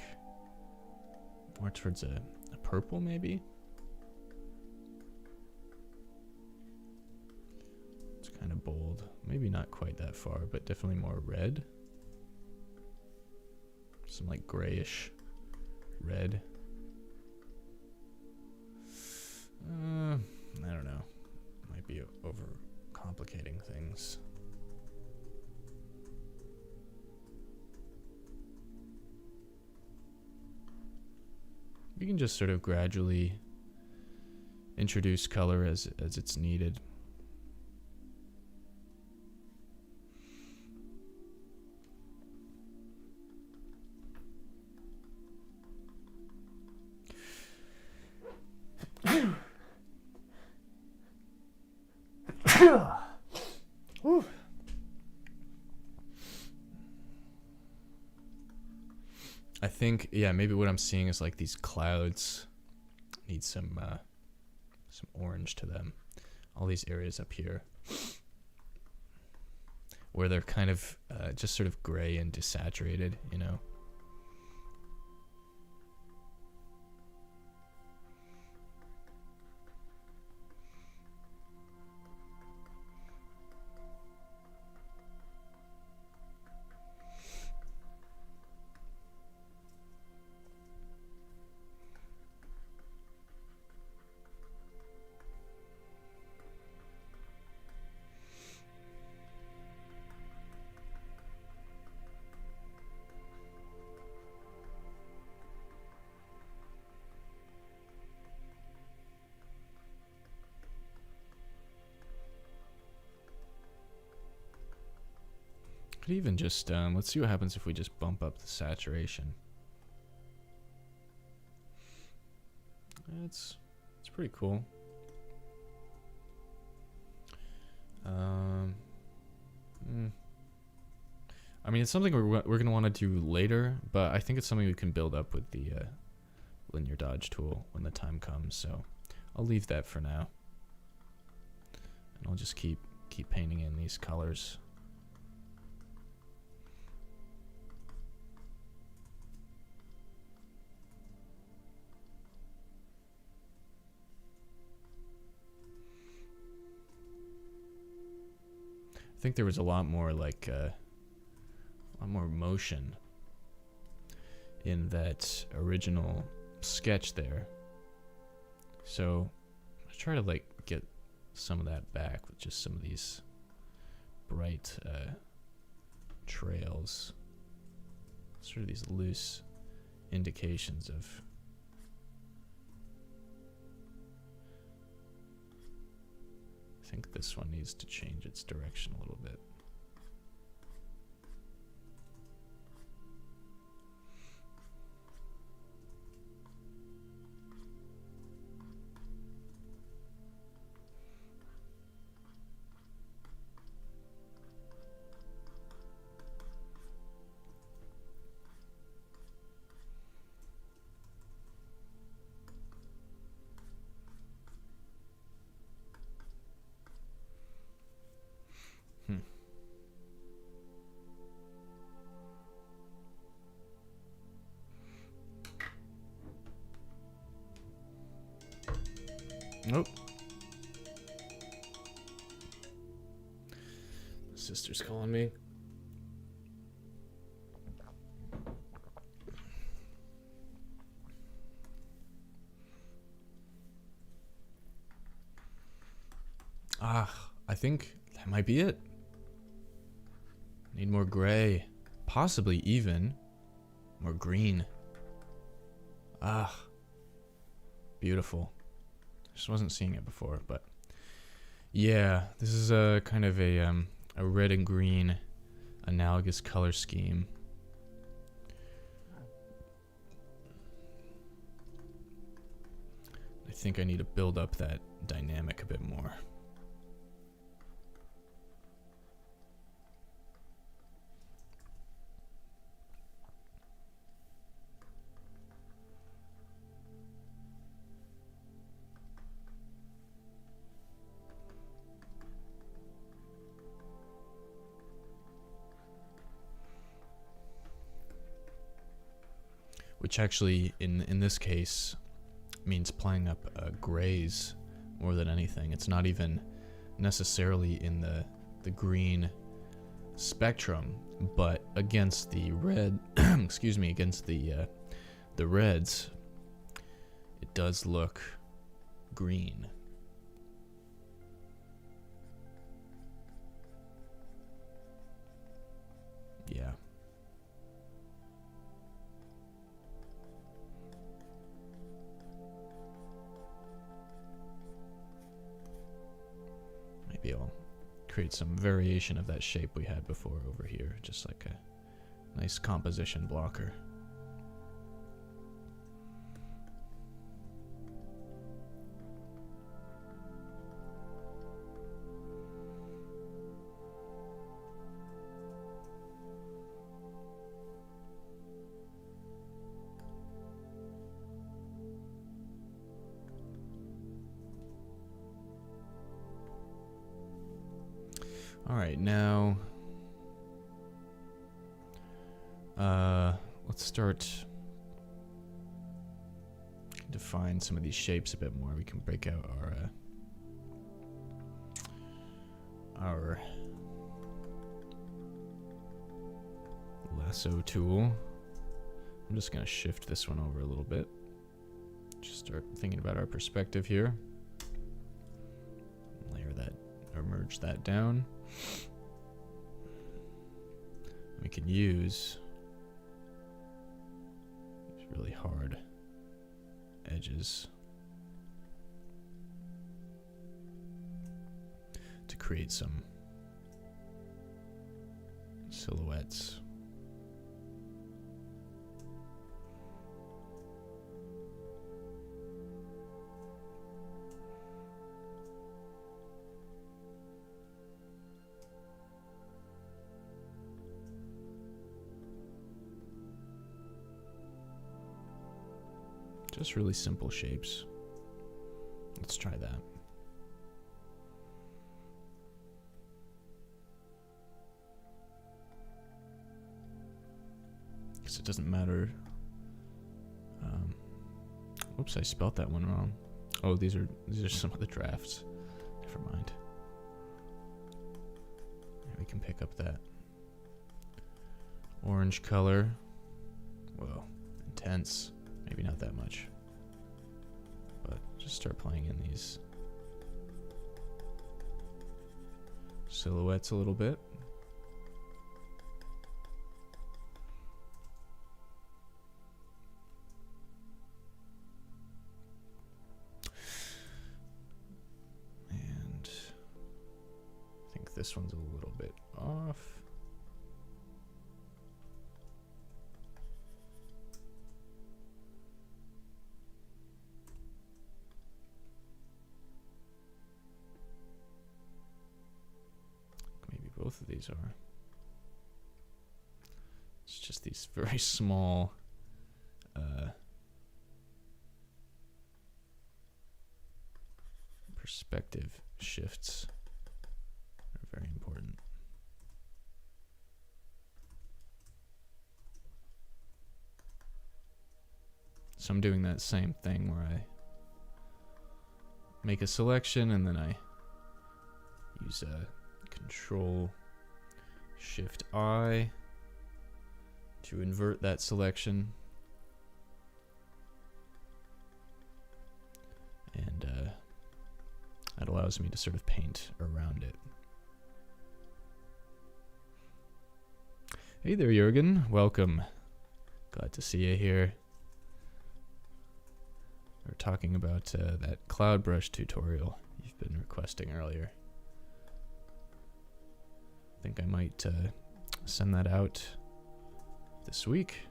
more towards a purple maybe. It's kind of bold. Maybe not quite that far, but definitely more red. Some like grayish red. I don't know. Might be over complicating things. You can just sort of gradually introduce color as it's needed. I think, yeah, maybe what I'm seeing is like these clouds need some orange to them. All these areas up here where they're kind of just sort of gray and desaturated, you know. Could even just, let's see what happens if we just bump up the saturation. It's pretty cool. I mean, it's something we're going to want to do later, but I think it's something we can build up with the linear dodge tool when the time comes, so I'll leave that for now. And I'll just keep painting in these colors. I think there was a lot more like a lot more motion in that original sketch there. So I try to like get some of that back with just some of these bright trails, sort of these loose indications of I think this one needs to change its direction a little bit. Nope. Sister's calling me. I think that might be it. Need more gray. Possibly even more green. Beautiful. Just wasn't seeing it before, but yeah, this is a kind of a red and green analogous color scheme. I think I need to build up that dynamic a bit more. which actually in this case means playing up grays more than anything. It's not even necessarily in the green spectrum, but against the red, excuse me, against the reds, it does look green. Yeah. Maybe I'll create some variation of that shape we had before over here, just like a nice composition blocker. All right, now let's start define some of these shapes a bit more. We can break out our lasso tool. I'm just gonna shift this one over a little bit. Just start thinking about our perspective here. Layer that or merge that down. We can use these really hard edges to create some silhouettes. Just really simple shapes. Let's try that. Because it doesn't matter. Oops, I spelt that one wrong. Oh, these are some of the drafts. Never mind. We can pick up that orange color. Whoa, intense. Maybe not that much, but just start playing in these silhouettes a little bit. And I think this one's a little bit off. Both of these are. It's just these very small perspective shifts are very important. So I'm doing that same thing where I make a selection and then I use a Control Shift I to invert that selection, and that allows me to sort of paint around it. Hey there, Jürgen. Welcome. Glad to see you here. We're talking about that cloud brush tutorial you've been requesting earlier. I think I might send that out this week.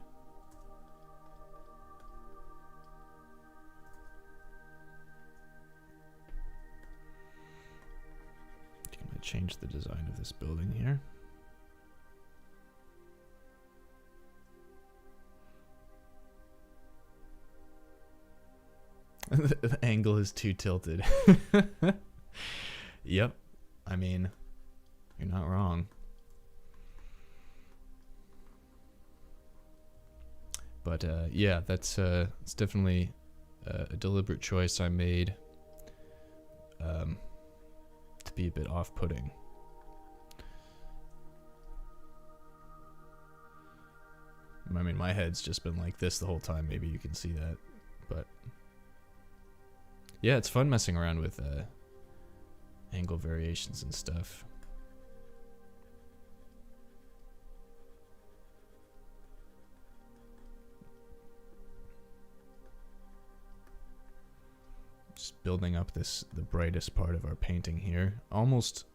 I'm going to change the design of this building here. The angle is too tilted. Yep. I mean, you're not wrong. But yeah, that's it's definitely a deliberate choice I made to be a bit off-putting. I mean, my head's just been like this the whole time. Maybe you can see that, but yeah, it's fun messing around with angle variations and stuff. Just building up the brightest part of our painting here, almost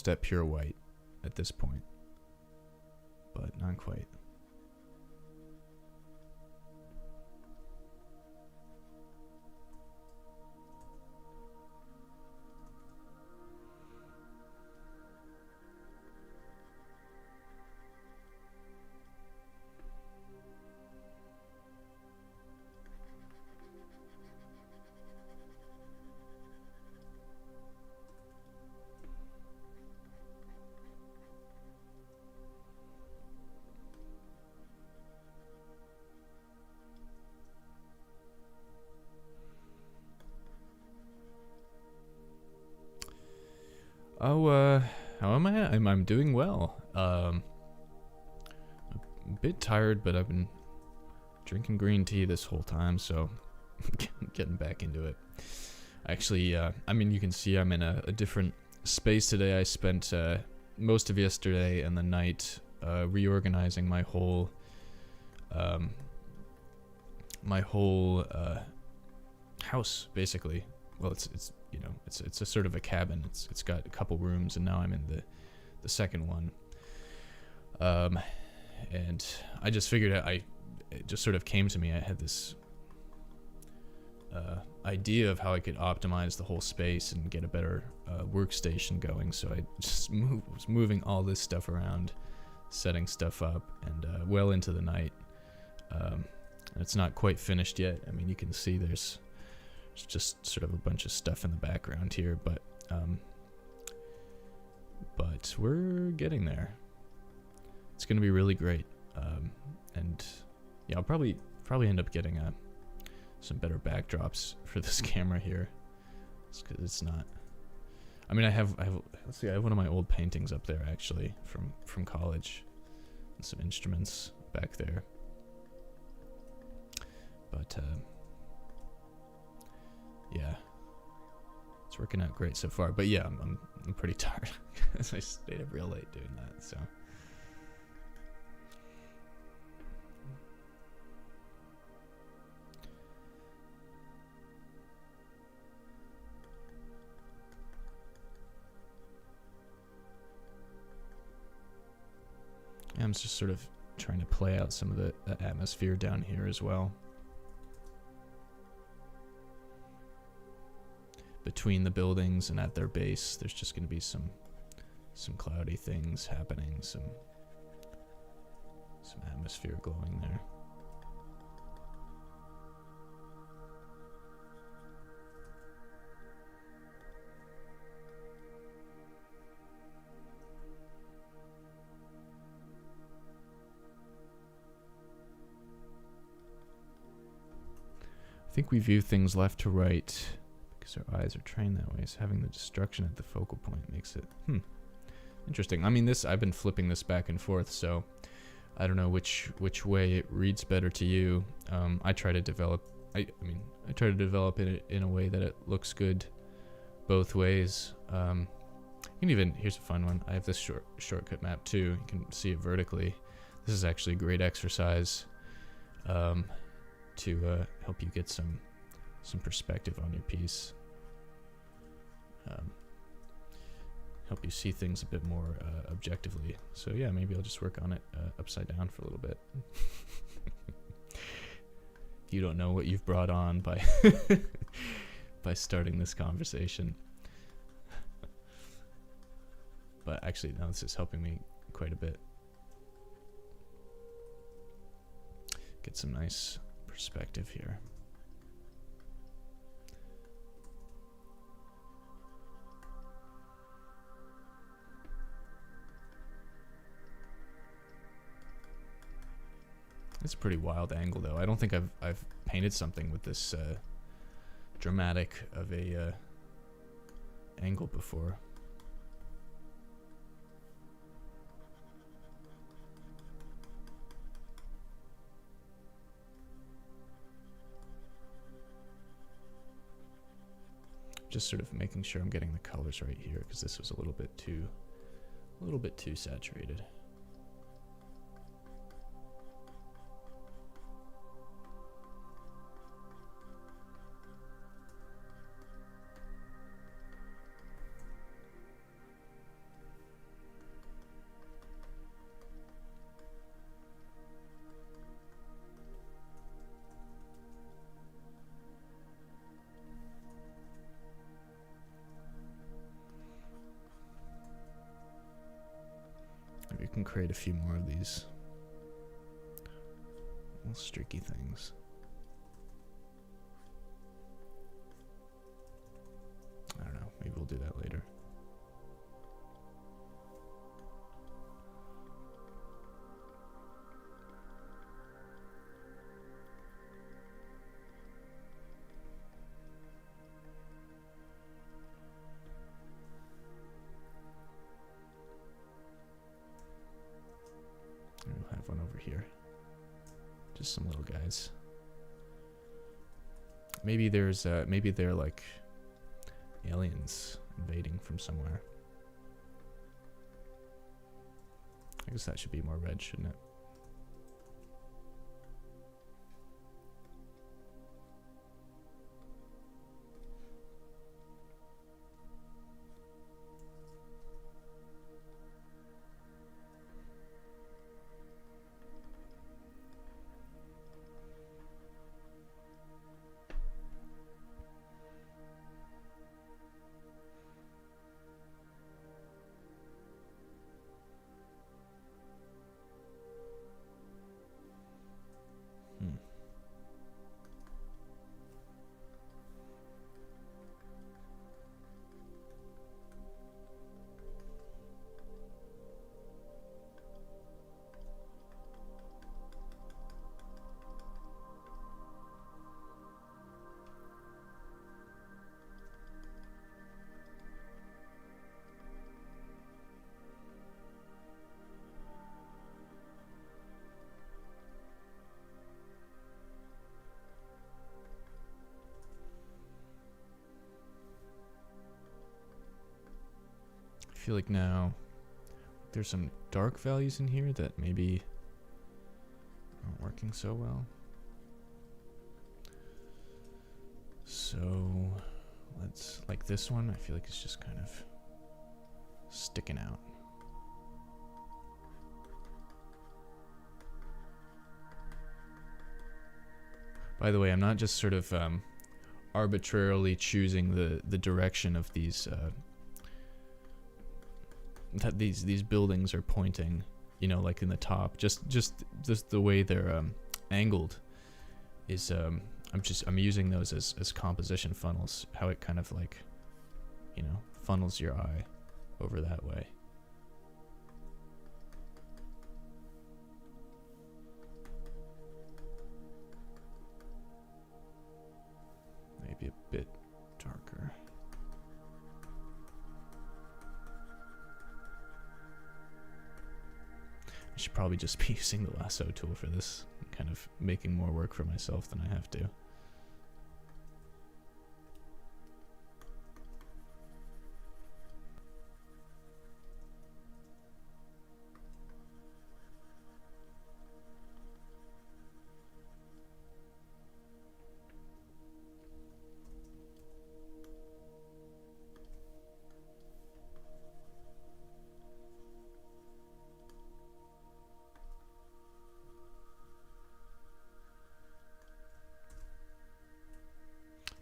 at pure white at this point, but not quite. Oh, how am I? I'm doing well. A bit tired, but I've been drinking green tea this whole time, so getting back into it. Actually, I mean, you can see I'm in a different space today. I spent most of yesterday and the night reorganizing my whole house, basically. Well, it's you know, it's a sort of a cabin. It's got a couple rooms, and now I'm in the second one. And I just figured it just sort of came to me. I had this idea of how I could optimize the whole space and get a better workstation going. So I just was moving all this stuff around, setting stuff up, and well into the night. It's not quite finished yet. I mean, you can see there's just sort of a bunch of stuff in the background here, but we're getting there. It's gonna be really great, and yeah, I'll probably end up getting some better backdrops for this camera here, because it's not. I mean, I have let's see, I have one of my old paintings up there actually from college, and some instruments back there, but yeah, it's working out great so far. But yeah, I'm pretty tired because I stayed up real late doing that. So I'm just sort of trying to play out some of the atmosphere down here as well. Between the buildings and at their base, there's just going to be some cloudy things happening, some atmosphere glowing there. I think we view things left to right because our eyes are trained that way, so having the destruction at the focal point makes it interesting. I mean, I've been flipping this back and forth, so I don't know which way it reads better to you. I try to develop I try to develop it in a way that it looks good both ways. You can even, here's a fun one, I have this shortcut map too. You can see it vertically. This is actually a great exercise to help you get some perspective on your piece, help you see things a bit more objectively. So yeah, maybe I'll just work on it upside down for a little bit. You don't know what you've brought on by by starting this conversation. But actually, no, this is helping me quite a bit. Get some nice perspective here. It's a pretty wild angle, though. I don't think I've painted something with this dramatic of a angle before. Just sort of making sure I'm getting the colors right here, because this was a little bit too saturated. Maybe we can create a few more of these little streaky things. I don't know, maybe we'll do that later. We'll have one over here. Just some little guys. Maybe there's maybe they're like aliens invading from somewhere. I guess that should be more red, shouldn't it? I feel like now there's some dark values in here that maybe aren't working so well. So let's, like this one, I feel like it's just kind of sticking out. By the way, I'm not just sort of arbitrarily choosing the direction of these that these buildings are pointing, you know, like in the top. Just the way they're angled is I'm using those as composition funnels. How it kind of like, you know, funnels your eye over that way. Maybe a bit darker. I should probably just be using the lasso tool for this, kind of making more work for myself than I have to.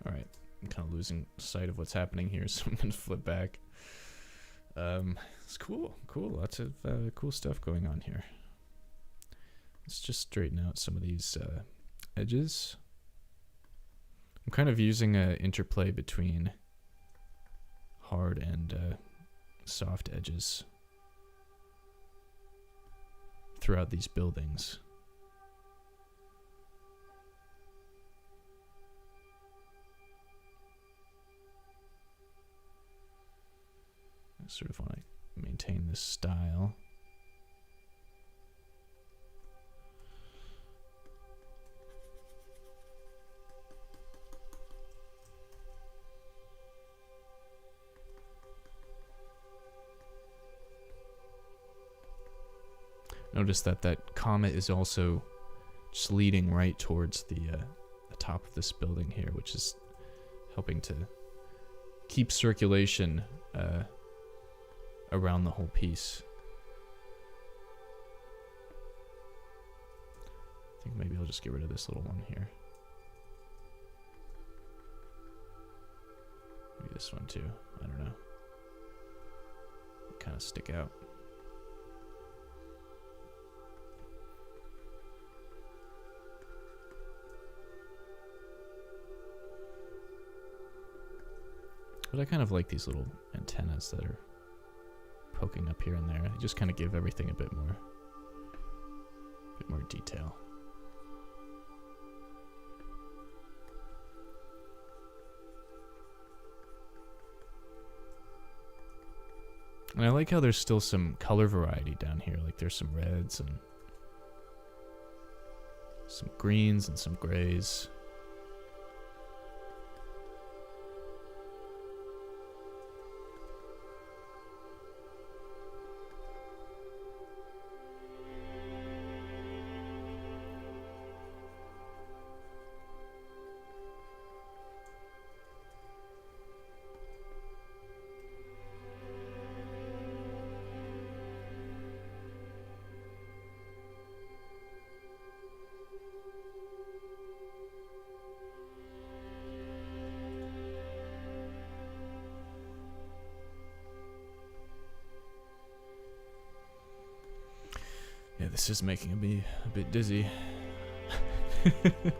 Alright, I'm kind of losing sight of what's happening here, so I'm going to flip back. It's cool, lots of cool stuff going on here. Let's just straighten out some of these edges. I'm kind of using an interplay between hard and soft edges throughout these buildings. sort of want to maintain this style. Notice that that comet is also just leading right towards the top of this building here, which is helping to keep circulation around the whole piece. I think maybe I'll just get rid of this little one here. Maybe this one too. I don't know. Kind of stick out. But I kind of like these little antennas that are poking up here and there. They just kind of give everything a bit more detail. And I like how there's still some color variety down here. Like there's some reds and some greens and some grays. Yeah, this is making me a bit dizzy. Going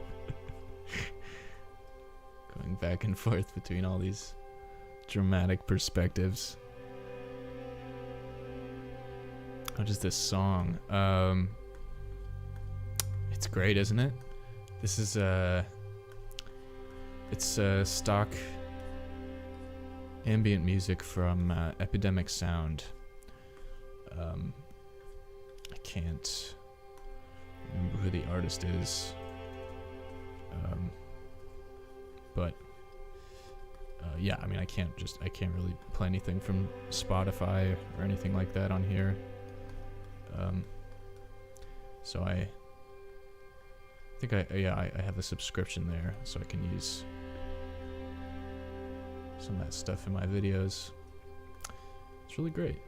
back and forth between all these dramatic perspectives. What is this song? It's great, isn't it? This is it's stock ambient music from Epidemic Sound. I can't remember who the artist is, but yeah, I mean, I can't really play anything from Spotify or anything like that on here. So I think I have a subscription there, so I can use some of that stuff in my videos. It's really great.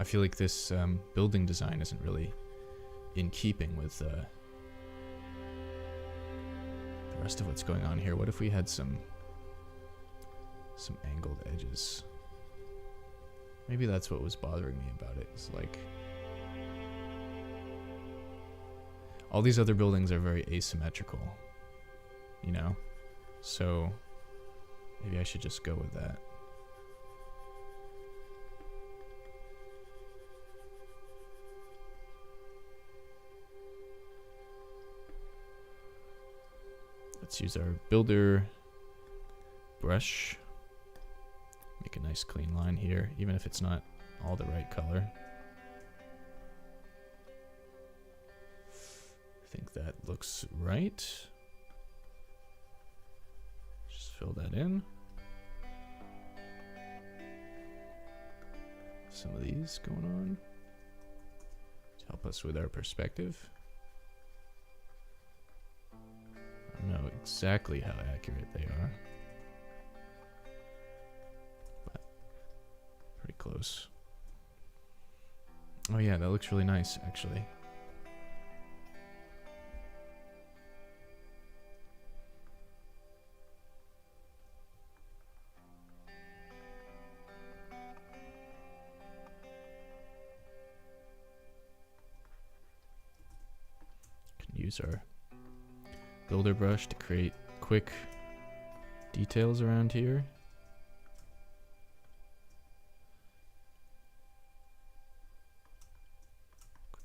I feel like this building design isn't really in keeping with the rest of what's going on here. What if we had some angled edges? Maybe that's what was bothering me about it. It's like all these other buildings are very asymmetrical, you know? So maybe I should just go with that. Let's use our builder brush. Make a nice clean line here, even if it's not all the right color. I think that looks right. Just fill that in. Some of these going on to help us with our perspective. I don't know exactly how accurate they are, but pretty close. Oh yeah, that looks really nice, actually. Can use our builder brush to create quick details around here.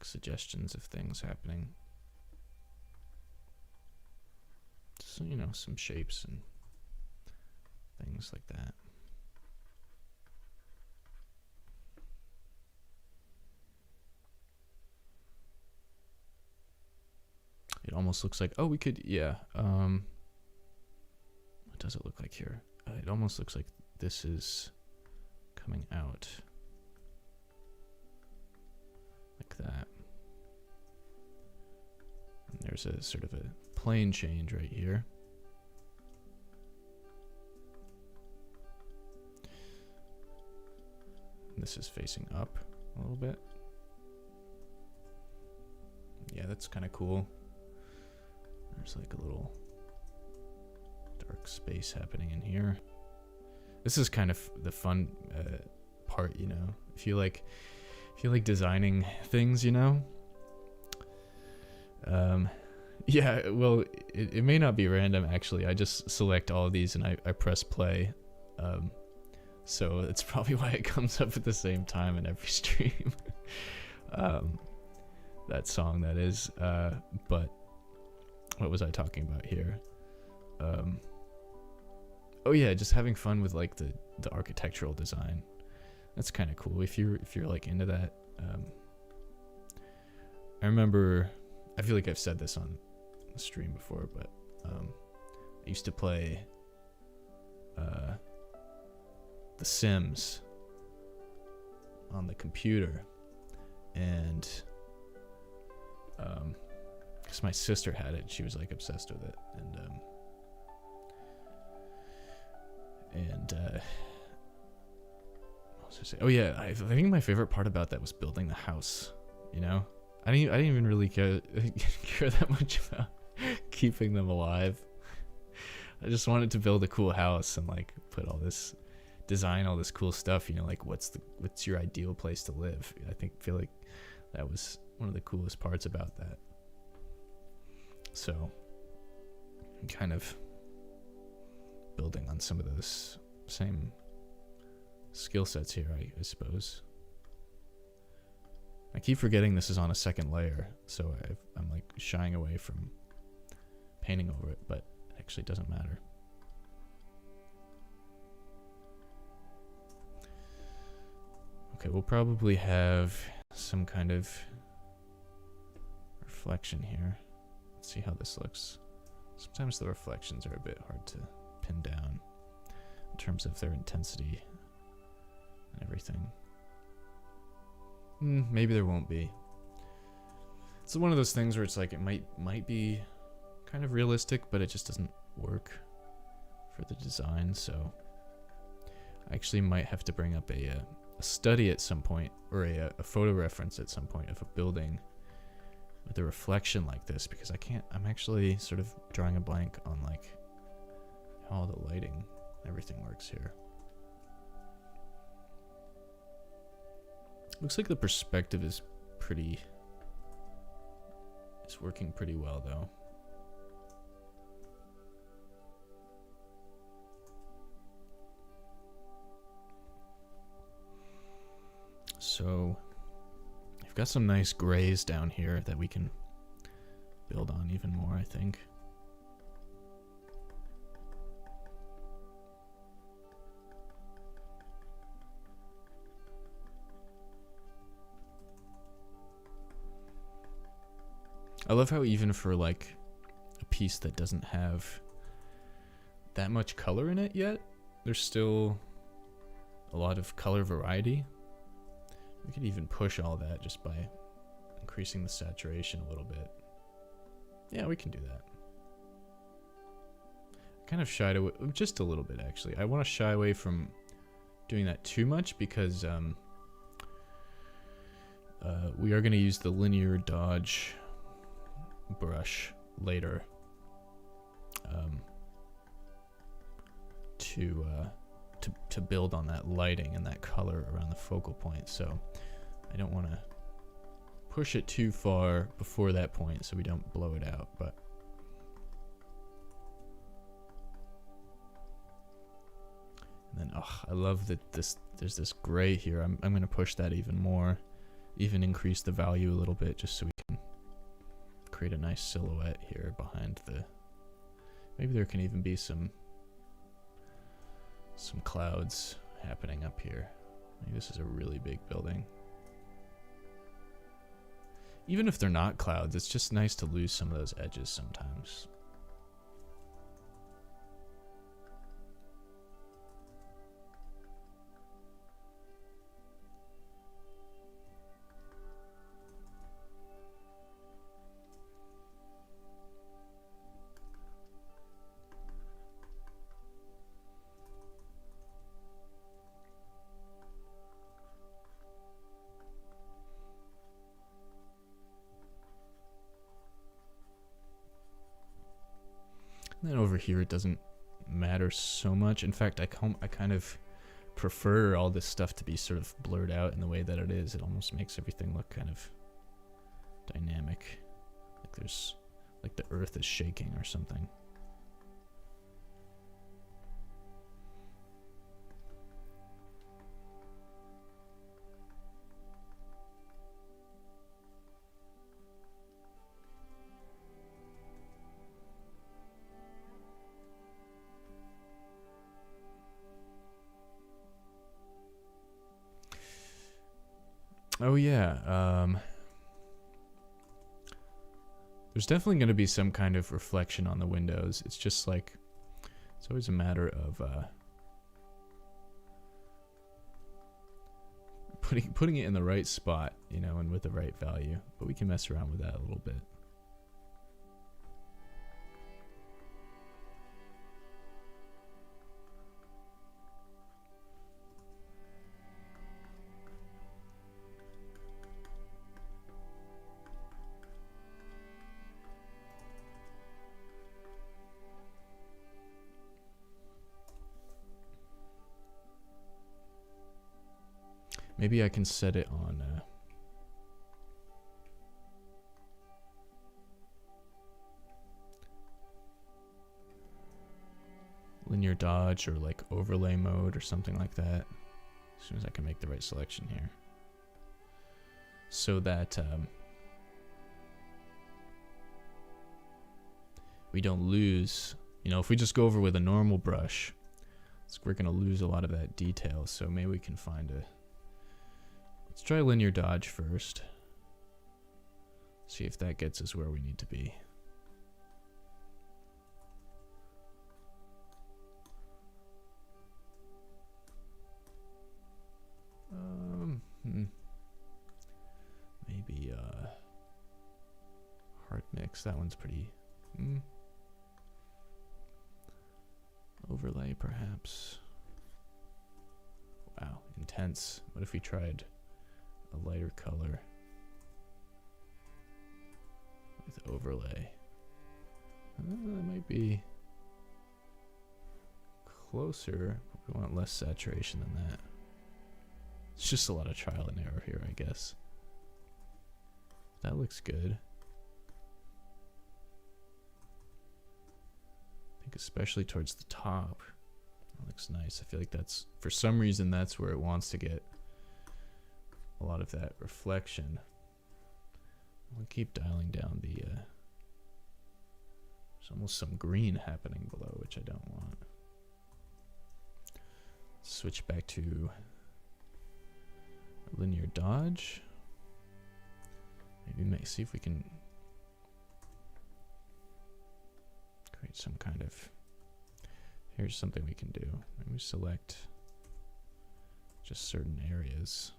suggestions of things happening. So, you know, some shapes and things like that. It almost looks like, oh, we could, yeah. What does it look like here? It almost looks like this is coming out like that. And there's a sort of a plane change right here. And this is facing up a little bit. Yeah, that's kind of cool. There's like a little dark space happening in here. This is kind of the fun part, you know. If you like designing things, you know. Yeah, well, it may not be random actually. I just select all of these and I press play. So it's probably why it comes up at the same time in every stream. That song, that is. But what was I talking about here? Oh yeah, just having fun with like the architectural design. That's kind of cool if you're like into that. I remember, I feel like I've said this on the stream before, but I used to play The Sims on the computer, and because my sister had it, she was like obsessed with it, and what was I saying? Oh yeah, I think my favorite part about that was building the house. You know, I didn't even really care that much about keeping them alive. I just wanted to build a cool house and like put all this design, all this cool stuff. You know, like what's your ideal place to live? I feel like that was one of the coolest parts about that. So I'm kind of building on some of those same skill sets here, I suppose. I keep forgetting this is on a second layer, so I'm like shying away from painting over it, but it actually doesn't matter. Okay, we'll probably have some kind of reflection here. Let's see how this looks. Sometimes the reflections are a bit hard to pin down in terms of their intensity and everything. Maybe there won't be. It's one of those things where it's like it might be kind of realistic, but it just doesn't work for the design. So I actually might have to bring up a study at some point, or a photo reference at some point of a building with a reflection like this, because I'm actually sort of drawing a blank on like how all the lighting and everything works here. Looks like the perspective is working pretty well though. So I've got some nice grays down here that we can build on even more, I think. I love how even for like a piece that doesn't have that much color in it yet, there's still a lot of color variety. We could even push all that just by increasing the saturation a little bit. Yeah, we can do that. I kind of shied away, just a little bit actually. I want to shy away from doing that too much because we are going to use the linear dodge brush later to build on that lighting and that color around the focal point. So I don't want to push it too far before that point so we don't blow it out. But and then I love that there's this gray here. I'm going to push that even more. even increase the value a little bit just so we can create a nice silhouette here behind the... Maybe there can even be some clouds happening up here. Maybe this is a really big building. Even if they're not clouds, it's just nice to lose some of those edges sometimes. And then over here it doesn't matter so much. In fact, I kind of prefer all this stuff to be sort of blurred out in the way that it is. It almost makes everything look kind of dynamic. Like there's, like the earth is shaking or something. Oh yeah, there's definitely going to be some kind of reflection on the windows. It's just like, it's always a matter of putting it in the right spot, you know, and with the right value. But we can mess around with that a little bit. Maybe I can set it on linear dodge or like overlay mode or something like that. As soon as I can make the right selection here. So that we don't lose, you know, if we just go over with a normal brush, we're going to lose a lot of that detail. So maybe we can find a... Let's try linear dodge first. See if that gets us where we need to be. Maybe hard mix. That one's pretty. Overlay perhaps. Wow, intense. What if we tried a lighter color with overlay? That might be closer, but we want less saturation than that. It's just a lot of trial and error here, I guess. That looks good. I think especially towards the top, that looks nice. I feel like that's, for some reason, that's where it wants to get a lot of that reflection. I'll keep dialing down the, there's almost some green happening below, which I don't want. Switch back to linear dodge. Maybe see if we can create some kind of, here's something we can do. Maybe select just certain areas.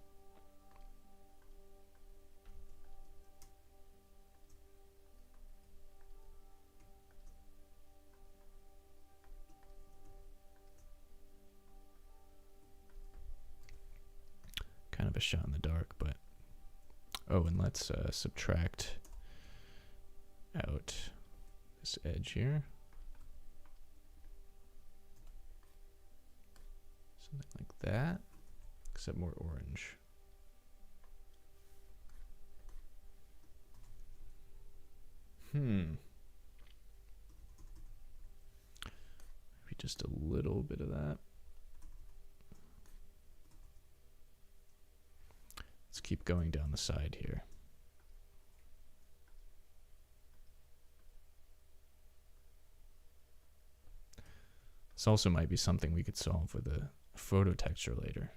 Kind of a shot in the dark, but oh, and let's subtract out this edge here. Something like that, except more orange. Maybe just a little bit of that. Let's keep going down the side here. This also might be something we could solve with a photo texture later.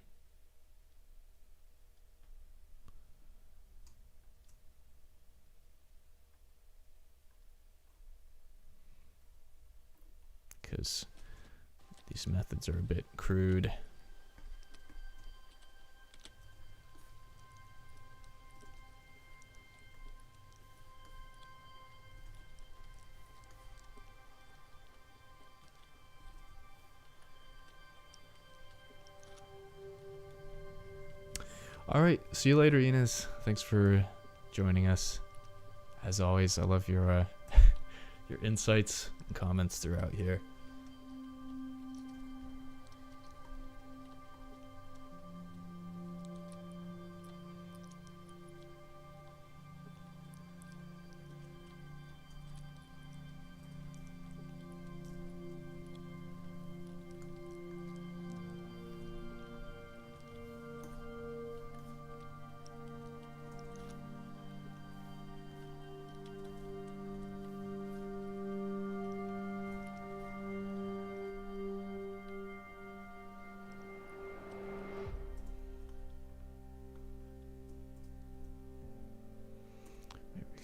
Because these methods are a bit crude. All right, see you later, Inez. Thanks for joining us. As always, I love your your insights and comments throughout here.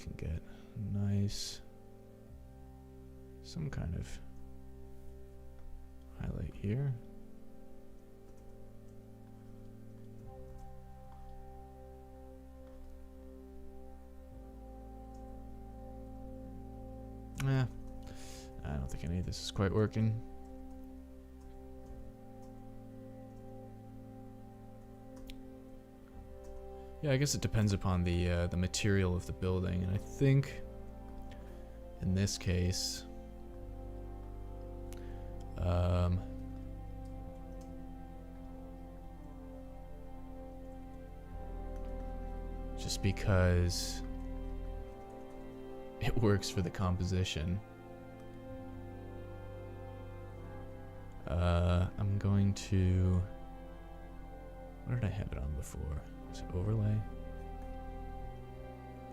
Can get nice, some kind of highlight here. I don't think any of this is quite working. Yeah, I guess it depends upon the material of the building, and I think in this case, just because it works for the composition, I'm going to. What did I have it on before? Is it overlay?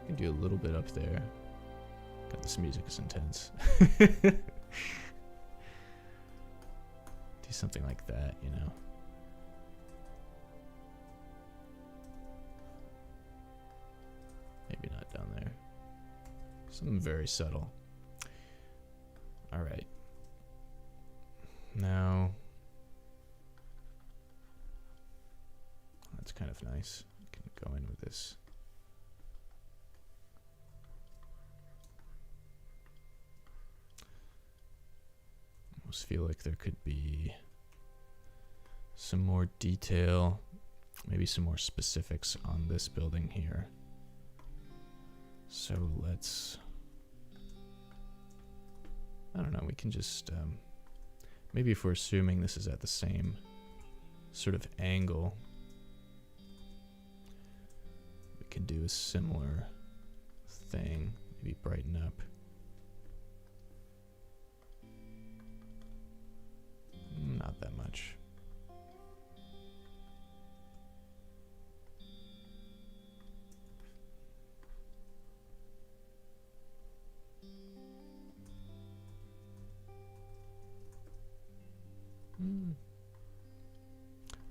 I can do a little bit up there. God, this music is intense. Do something like that, you know. Maybe not down there. Something very subtle. All right. Now, that's kind of nice. Can go in with this. Almost feel like there could be some more detail, maybe some more specifics on this building here. So let's, I don't know, we can just, maybe if we're assuming this is at the same sort of angle, we can do a similar thing, maybe brighten up. Not that much.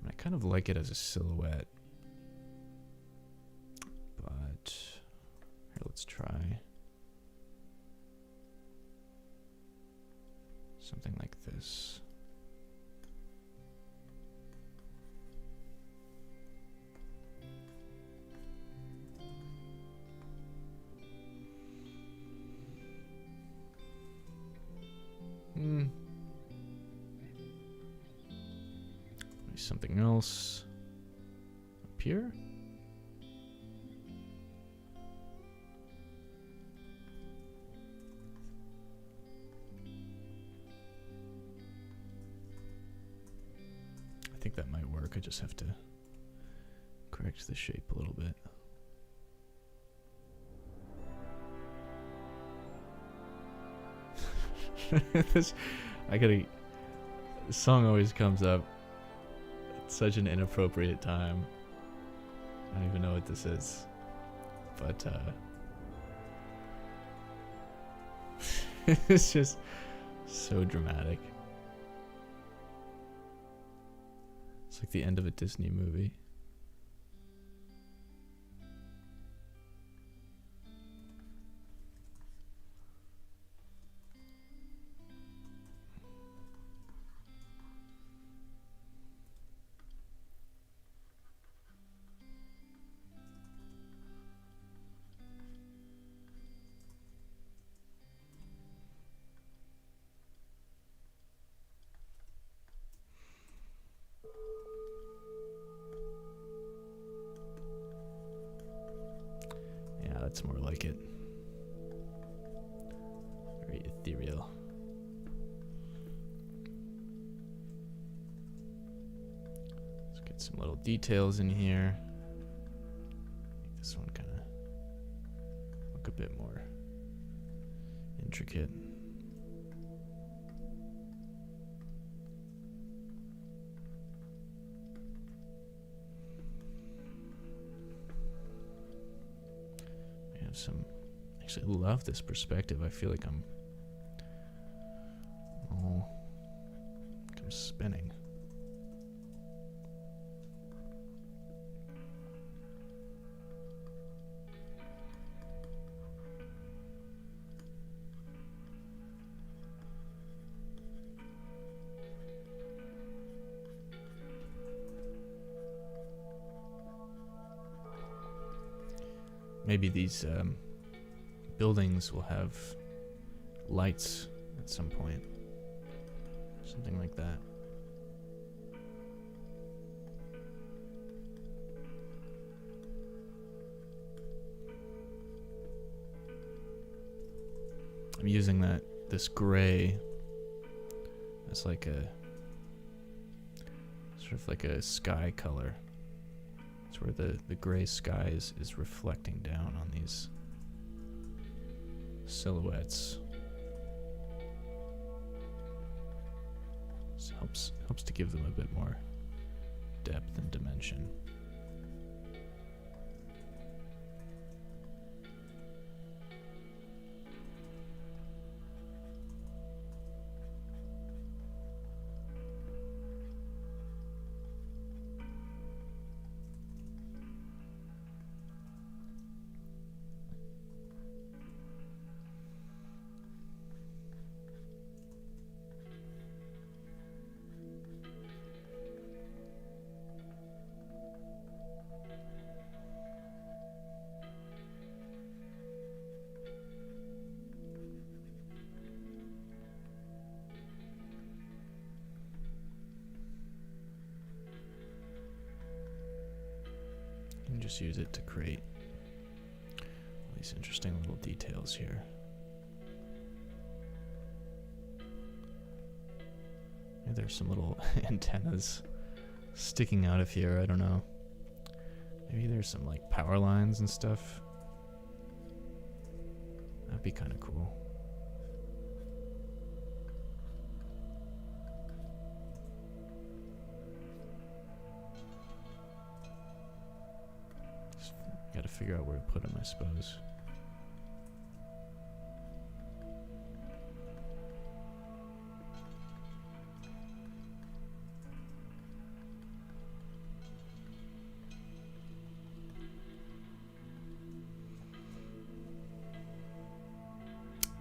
I kind of like it as a silhouette, but here, let's try something like this. Maybe something else up here. I think that might work. I just have to correct the shape a little bit. This song always comes up at such an inappropriate time. I don't even know what this is. But, it's just so dramatic. It's like the end of a Disney movie. Yeah, that's more like it. Very ethereal. Let's get some little details in here. Make this one kind of look a bit more intricate. Actually love this perspective. I feel like I'm spinning. Maybe these buildings will have lights at some point. Something like that. I'm using this gray as like a sort of like a sky color. It's where the gray sky is reflecting down on these silhouettes. This helps to give them a bit more depth and dimension. And just use it to create all these interesting little details here. Maybe there's some little antennas sticking out of here, I don't know. Maybe there's some like power lines and stuff. That'd be kind of cool. Gotta figure out where to put them, I suppose.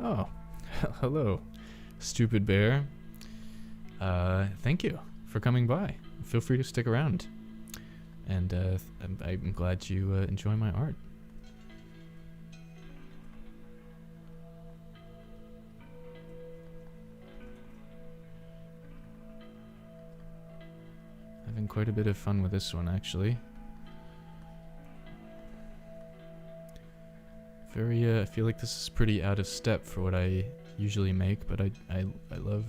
Oh, hello, stupid bear. Thank you for coming by. Feel free to stick around. And I'm glad you enjoy my art. Having quite a bit of fun with this one, actually. I feel like this is pretty out of step for what I usually make, but I love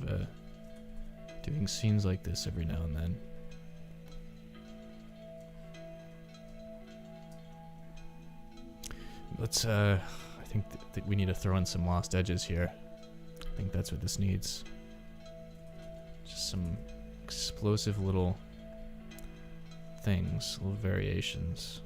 doing scenes like this every now and then. Let's, I think that we need to throw in some lost edges here. I think that's what this needs. Just some explosive little things, little variations.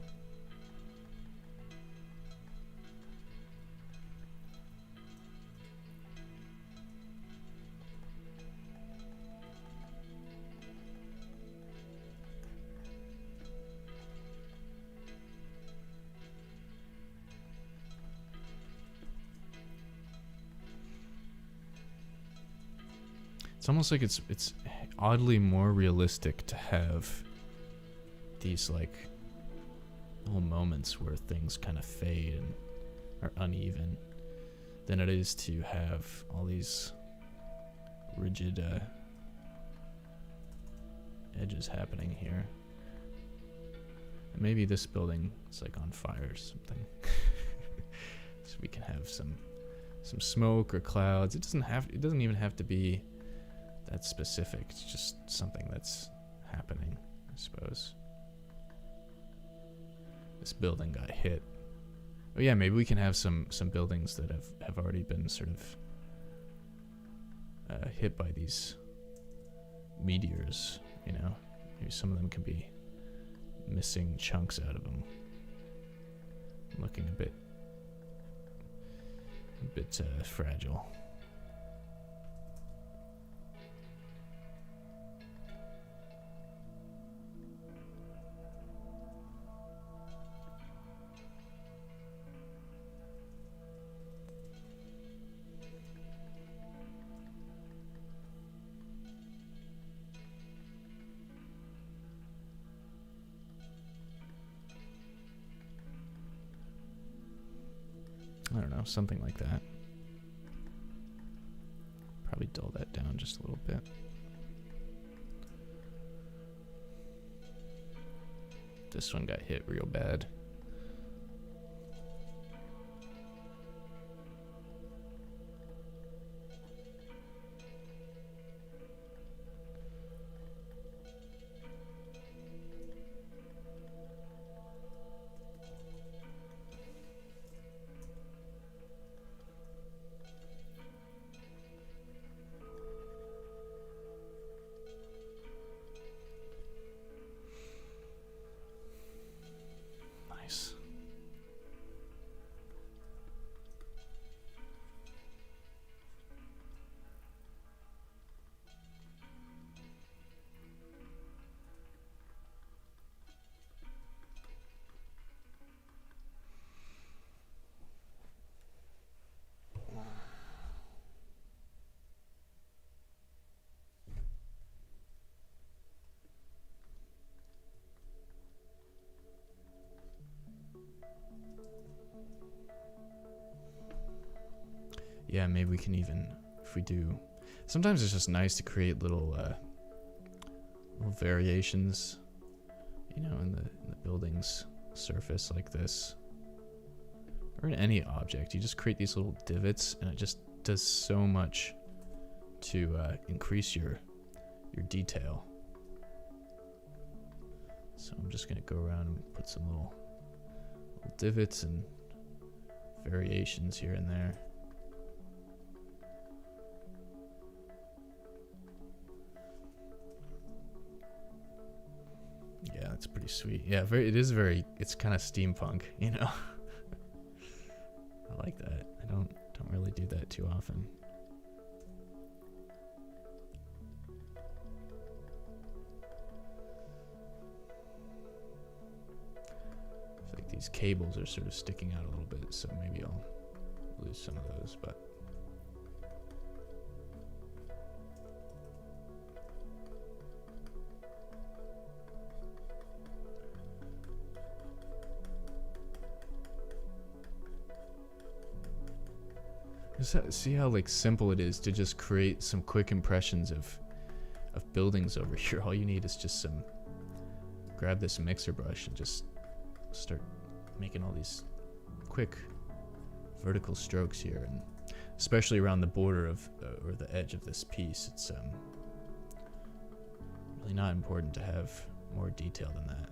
almost like it's oddly more realistic to have these like little moments where things kind of fade and are uneven than it is to have all these rigid edges happening here. And maybe this building is like on fire or something. So we can have some smoke or clouds. It doesn't even have to be that specific. It's just something that's happening, I suppose. This building got hit. Oh yeah, maybe we can have some buildings that have already been sort of hit by these meteors, you know? Maybe some of them can be missing chunks out of them. Looking a bit fragile. I don't know, something like that. Probably dull that down just a little bit. This one got hit real bad. Nice. Yeah, maybe we can even, if we do, sometimes it's just nice to create little variations, you know, in the building's surface like this, or in any object. You just create these little divots, and it just does so much to increase your detail. So I'm just gonna go around and put some little divots and variations here and there. Yeah, that's pretty sweet. Yeah, it's kind of steampunk, you know. I like that. I don't really do that too often. I feel like these cables are sort of sticking out a little bit, so maybe I'll lose some of those, but see how like simple it is to just create some quick impressions of buildings over here. All you need is just grab this mixer brush and just start making all these quick vertical strokes here, and especially around the border of or the edge of this piece. It's really not important to have more detail than that.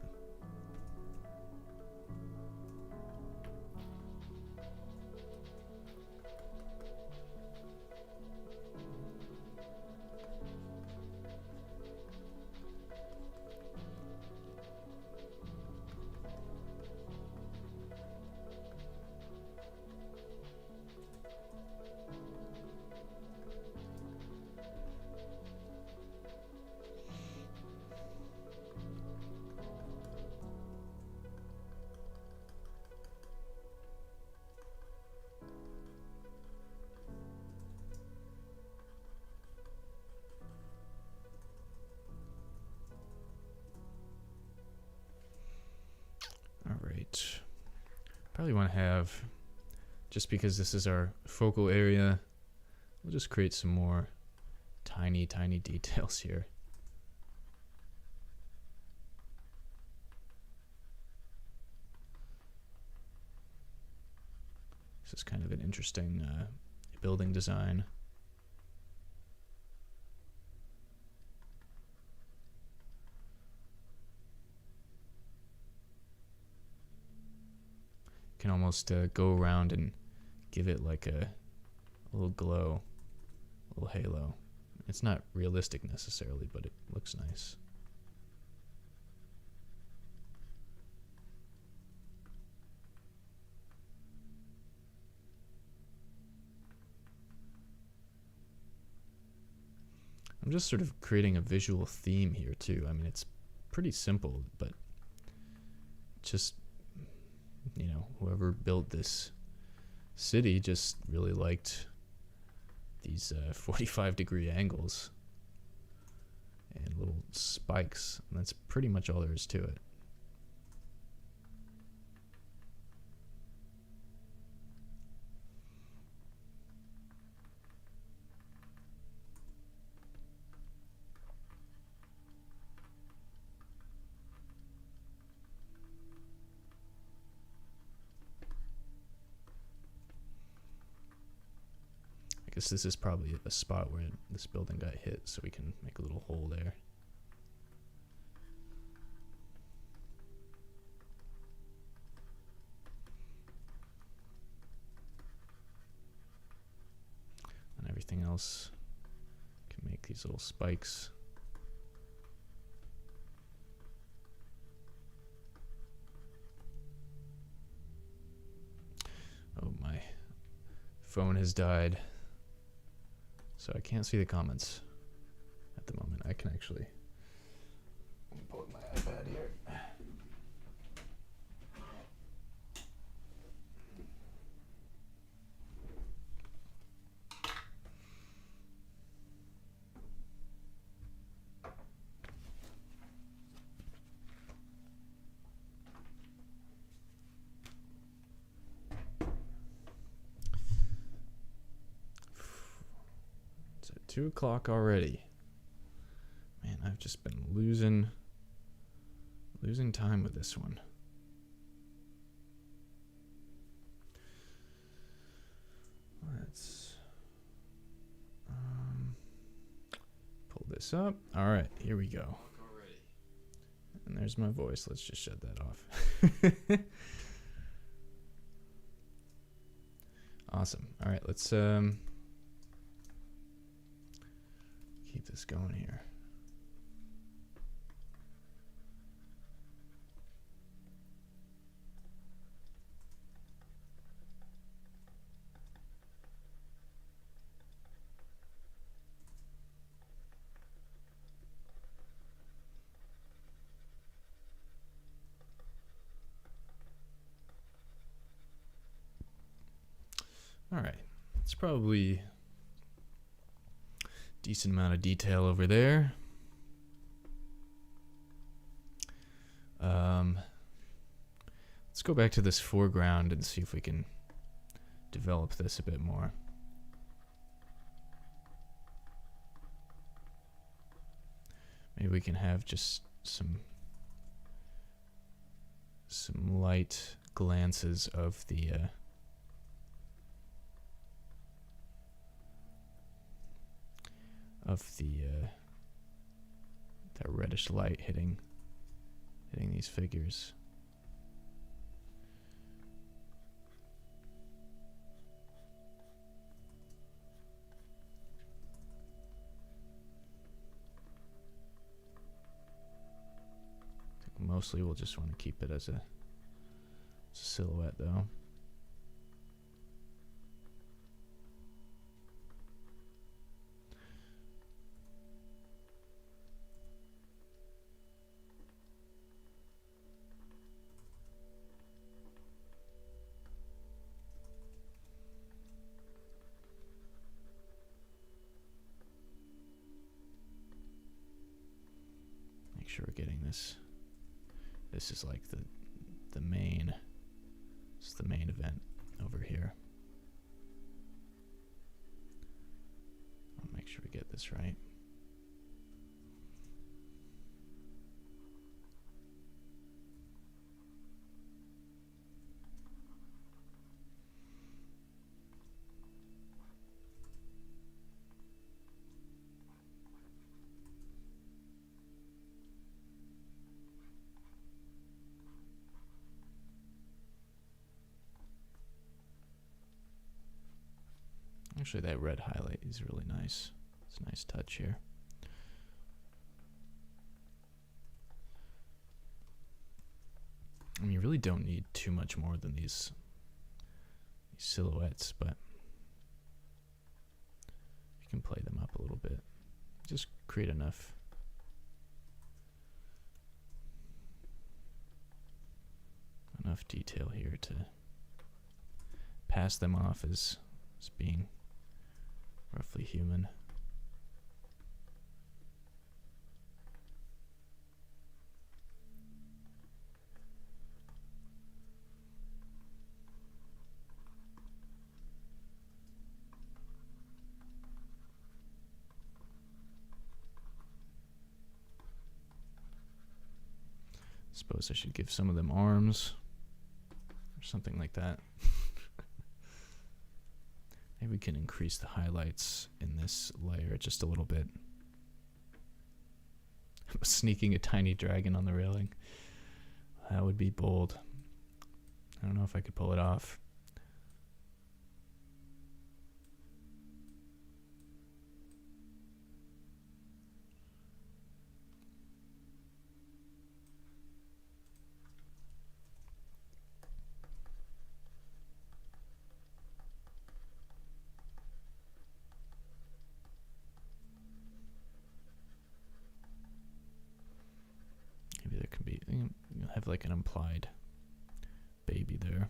create, probably want to have, just because this is our focal area, we'll just create some more tiny details here. This is kind of an interesting building design. Can almost go around and give it like a little glow, a little halo. It's not realistic necessarily, but it looks nice. I'm just sort of creating a visual theme here too. I mean, it's pretty simple, but just, you know, whoever built this city just really liked these 45-degree angles and little spikes. And that's pretty much all there is to it. I guess this is probably a spot where this building got hit, so we can make a little hole there. And everything else can make these little spikes. Oh, my phone has died. So I can't see the comments at the moment. I can actually, let me pull up my iPad here. It's at 2 o'clock already. Man, I've just been losing time with this one. Let's pull this up. All right, here we go. And there's my voice. Let's just shut that off. Awesome. All right, let's keep this going here. All right, it's probably a decent amount of detail over there. Let's go back to this foreground and see if we can develop this a bit more. Maybe we can have just some light glances of the that reddish light hitting these figures. I think mostly we'll just want to keep it as a silhouette though. Make sure we're getting this. This is like the the main. This is the main event over here. I'll make sure we get this right. Actually, that red highlight is really nice. It's a nice touch here. I mean, you really don't need too much more than these silhouettes, but you can play them up a little bit. Just create enough detail here to pass them off as being roughly human. Suppose I should give some of them arms or something like that. Maybe we can increase the highlights in this layer just a little bit. Sneaking a tiny dragon on the railing. That would be bold. I don't know if I could pull it off. Maybe there can be, you'll have like an implied baby there.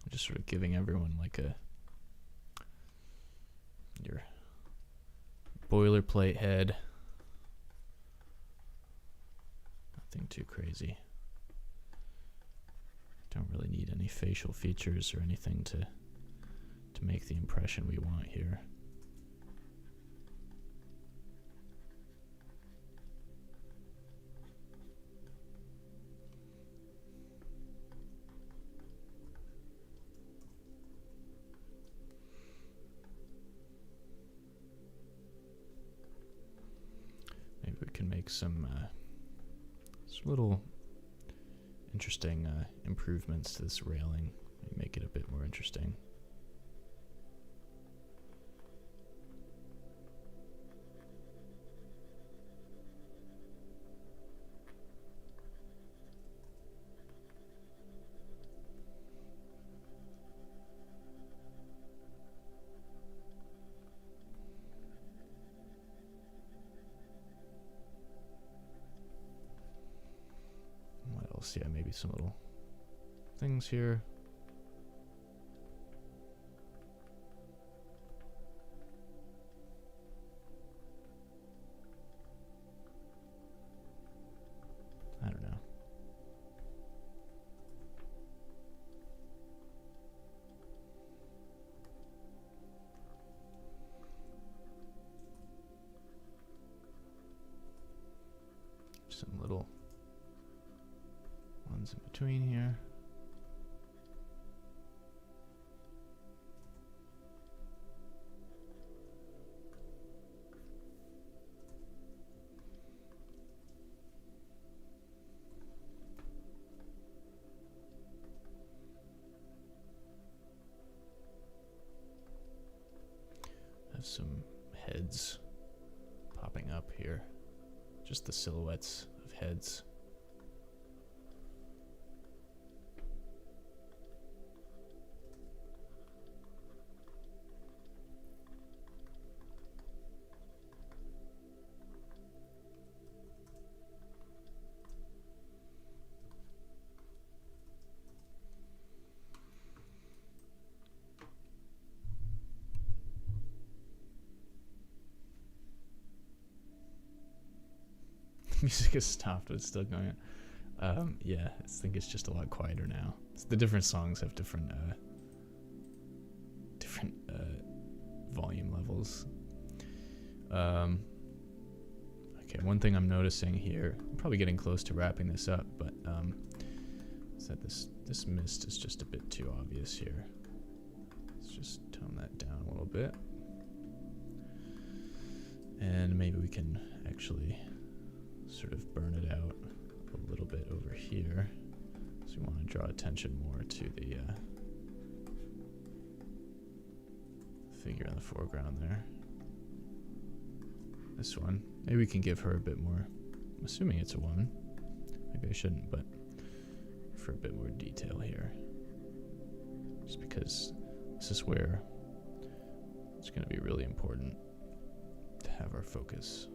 Just sort of giving everyone like your boilerplate head. Nothing too crazy. Don't really need any facial features or anything to make the impression we want here. We can make some little interesting improvements to this railing. Make it a bit more interesting. Yeah, maybe some little things here. I don't know. Some little ones in between here. Have some heads popping up here. Just the silhouettes of heads. Music has stopped, but it's still going on. Yeah, I think it's just a lot quieter now. The different songs have different volume levels. Okay, one thing I'm noticing here, I'm probably getting close to wrapping this up, but is that this mist is just a bit too obvious here. Let's just tone that down a little bit. And maybe we can actually sort of burn it out a little bit over here. So we want to draw attention more to the figure in the foreground there. This one. Maybe we can give her a bit more. I'm assuming it's a woman. Maybe I shouldn't, but for a bit more detail here. Just because this is where it's going to be really important to have our focus.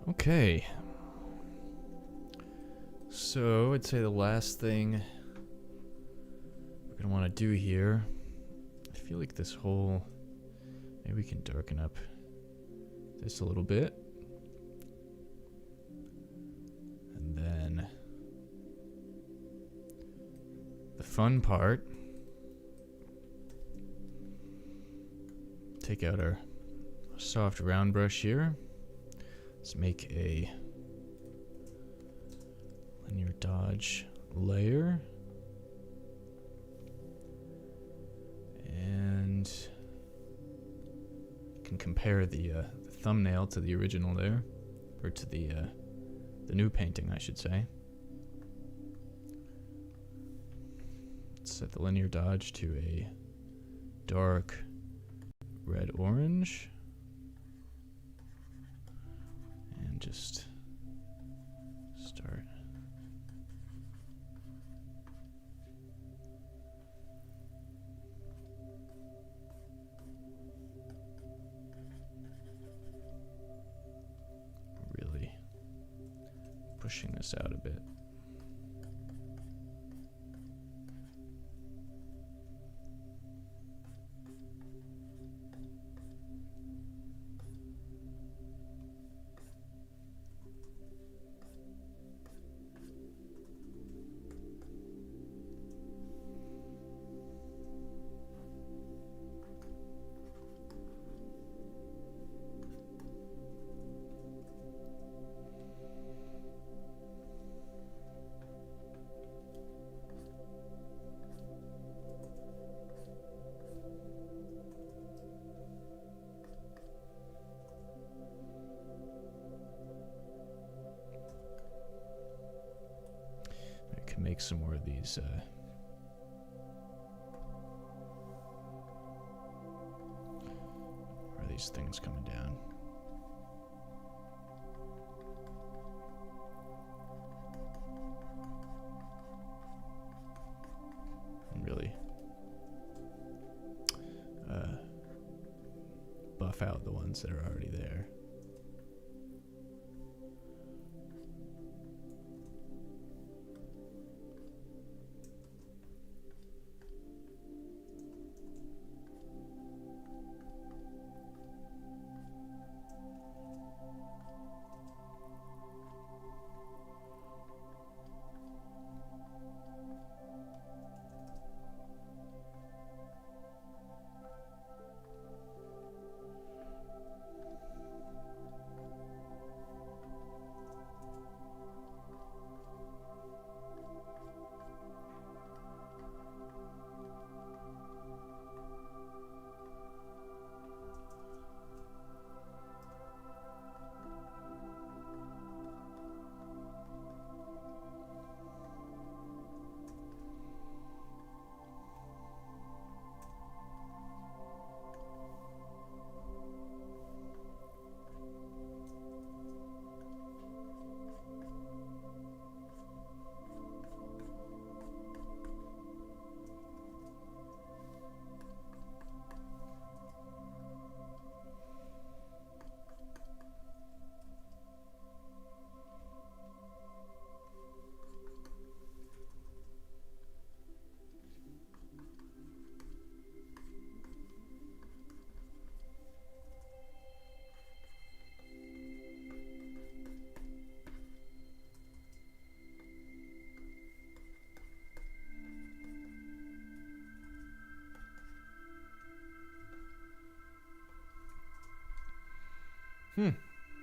Okay. So I'd say the last thing we're going to want to do here, I feel like this whole, maybe we can darken up this a little bit. And then the fun part, take out our soft round brush here. Let's make a linear dodge layer. And you can compare the thumbnail to the original there, or to the new painting, I should say. Let's set the linear dodge to a dark red-orange. And just start. Really pushing this out a bit. make some more of these. Are these things coming down? And really buff out the ones that are already there.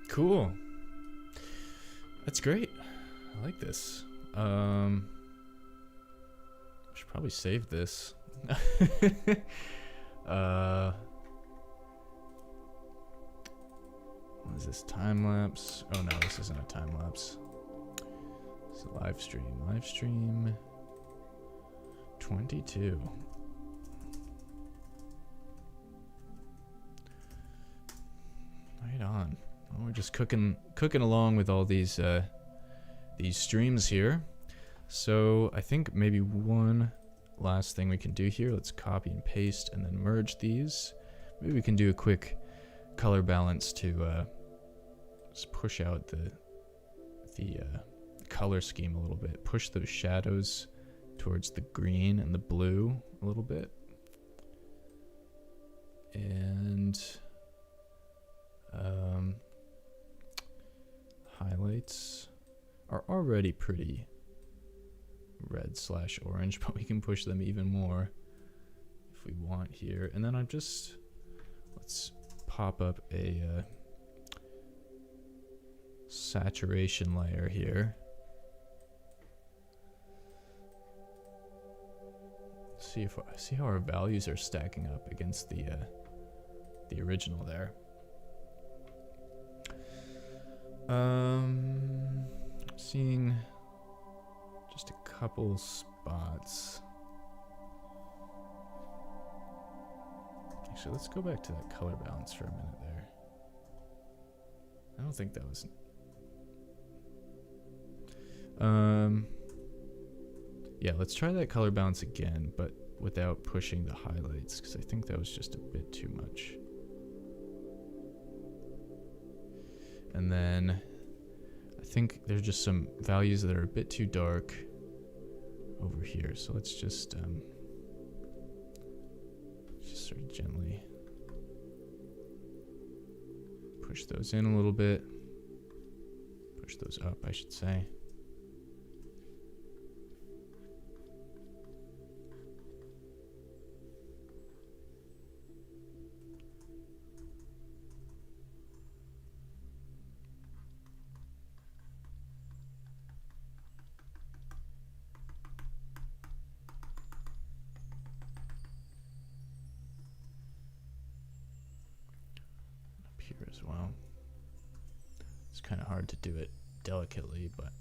Cool. That's great. I like this. Should probably save this. What is this? Time lapse? Oh no, this isn't a time lapse. It's a live stream. Live stream 22. Right on. Well, we're just cooking along with all these streams here. So I think maybe one last thing we can do here. Let's copy and paste and then merge these. Maybe we can do a quick color balance to just push out the color scheme a little bit. Push those shadows towards the green and the blue a little bit. And highlights are already pretty red/orange, but we can push them even more if we want here. And then let's pop up a saturation layer here. See how our values are stacking up against the original there. Seeing just a couple spots. Actually, let's go back to that color balance for a minute there. I don't think that was... yeah, let's try that color balance again, but without pushing the highlights, because I think that was just a bit too much. And then I think there's just some values that are a bit too dark over here. So let's just sort of gently push those in a little bit. Push those up, I should say. As well. It's kind of hard to do it delicately, but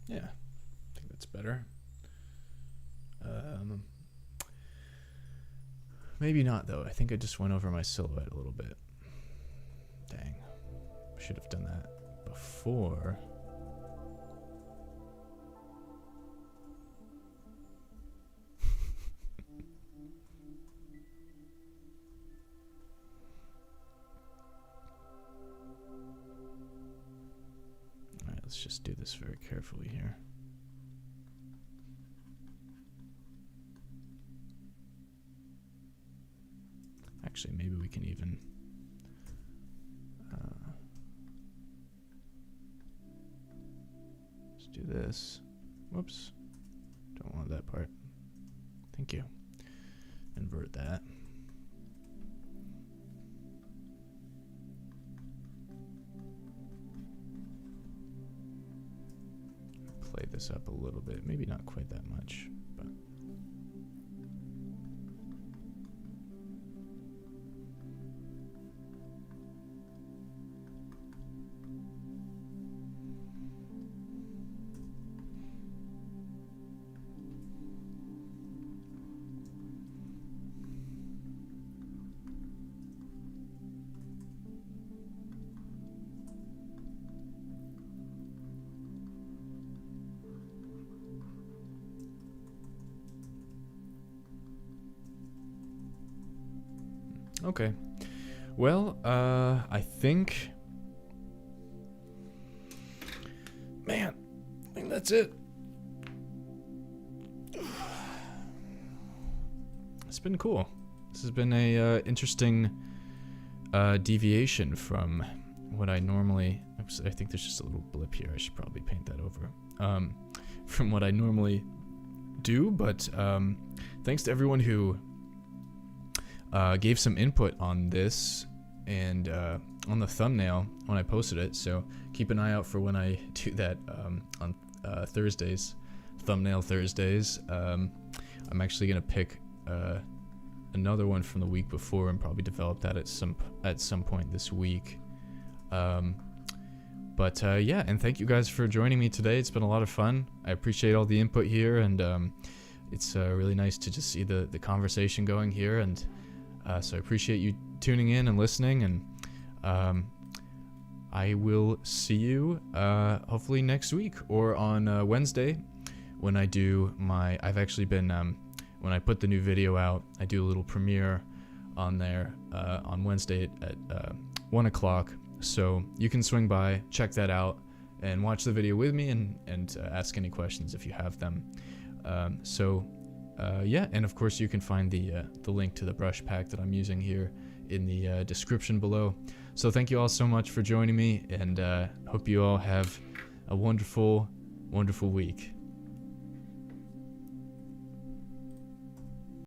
Yeah, I think that's better. Maybe not, though. I think I just went over my silhouette a little bit. Dang. Should have done that before. Alright, let's just do this very carefully here. Actually, maybe we can even let's do this. Whoops. Don't want that part. Thank you. Invert that. Play this up a little bit. Maybe not quite that much, but okay. Well, I think, man, I think that's it. It's been cool. This has been a interesting deviation from what I normally. Oops, I think there's just a little blip here. I should probably paint that over. From what I normally do, but thanks to everyone who gave some input on this and on the thumbnail when I posted it. So keep an eye out for when I do that on Thursdays, thumbnail Thursdays. I'm actually gonna pick another one from the week before and probably develop that at some point this week. But yeah, and thank you guys for joining me today. It's been a lot of fun. I appreciate all the input here, and it's really nice to just see the conversation going here. And so I appreciate you tuning in and listening, and I will see you hopefully next week or on Wednesday when I do my. I've actually been when I put the new video out, I do a little premiere on there on Wednesday at 1 o'clock. So you can swing by, check that out, and watch the video with me, and ask any questions if you have them. Yeah, and of course you can find the link to the brush pack that I'm using here in the description below. So thank you all so much for joining me, and hope you all have a wonderful, wonderful week.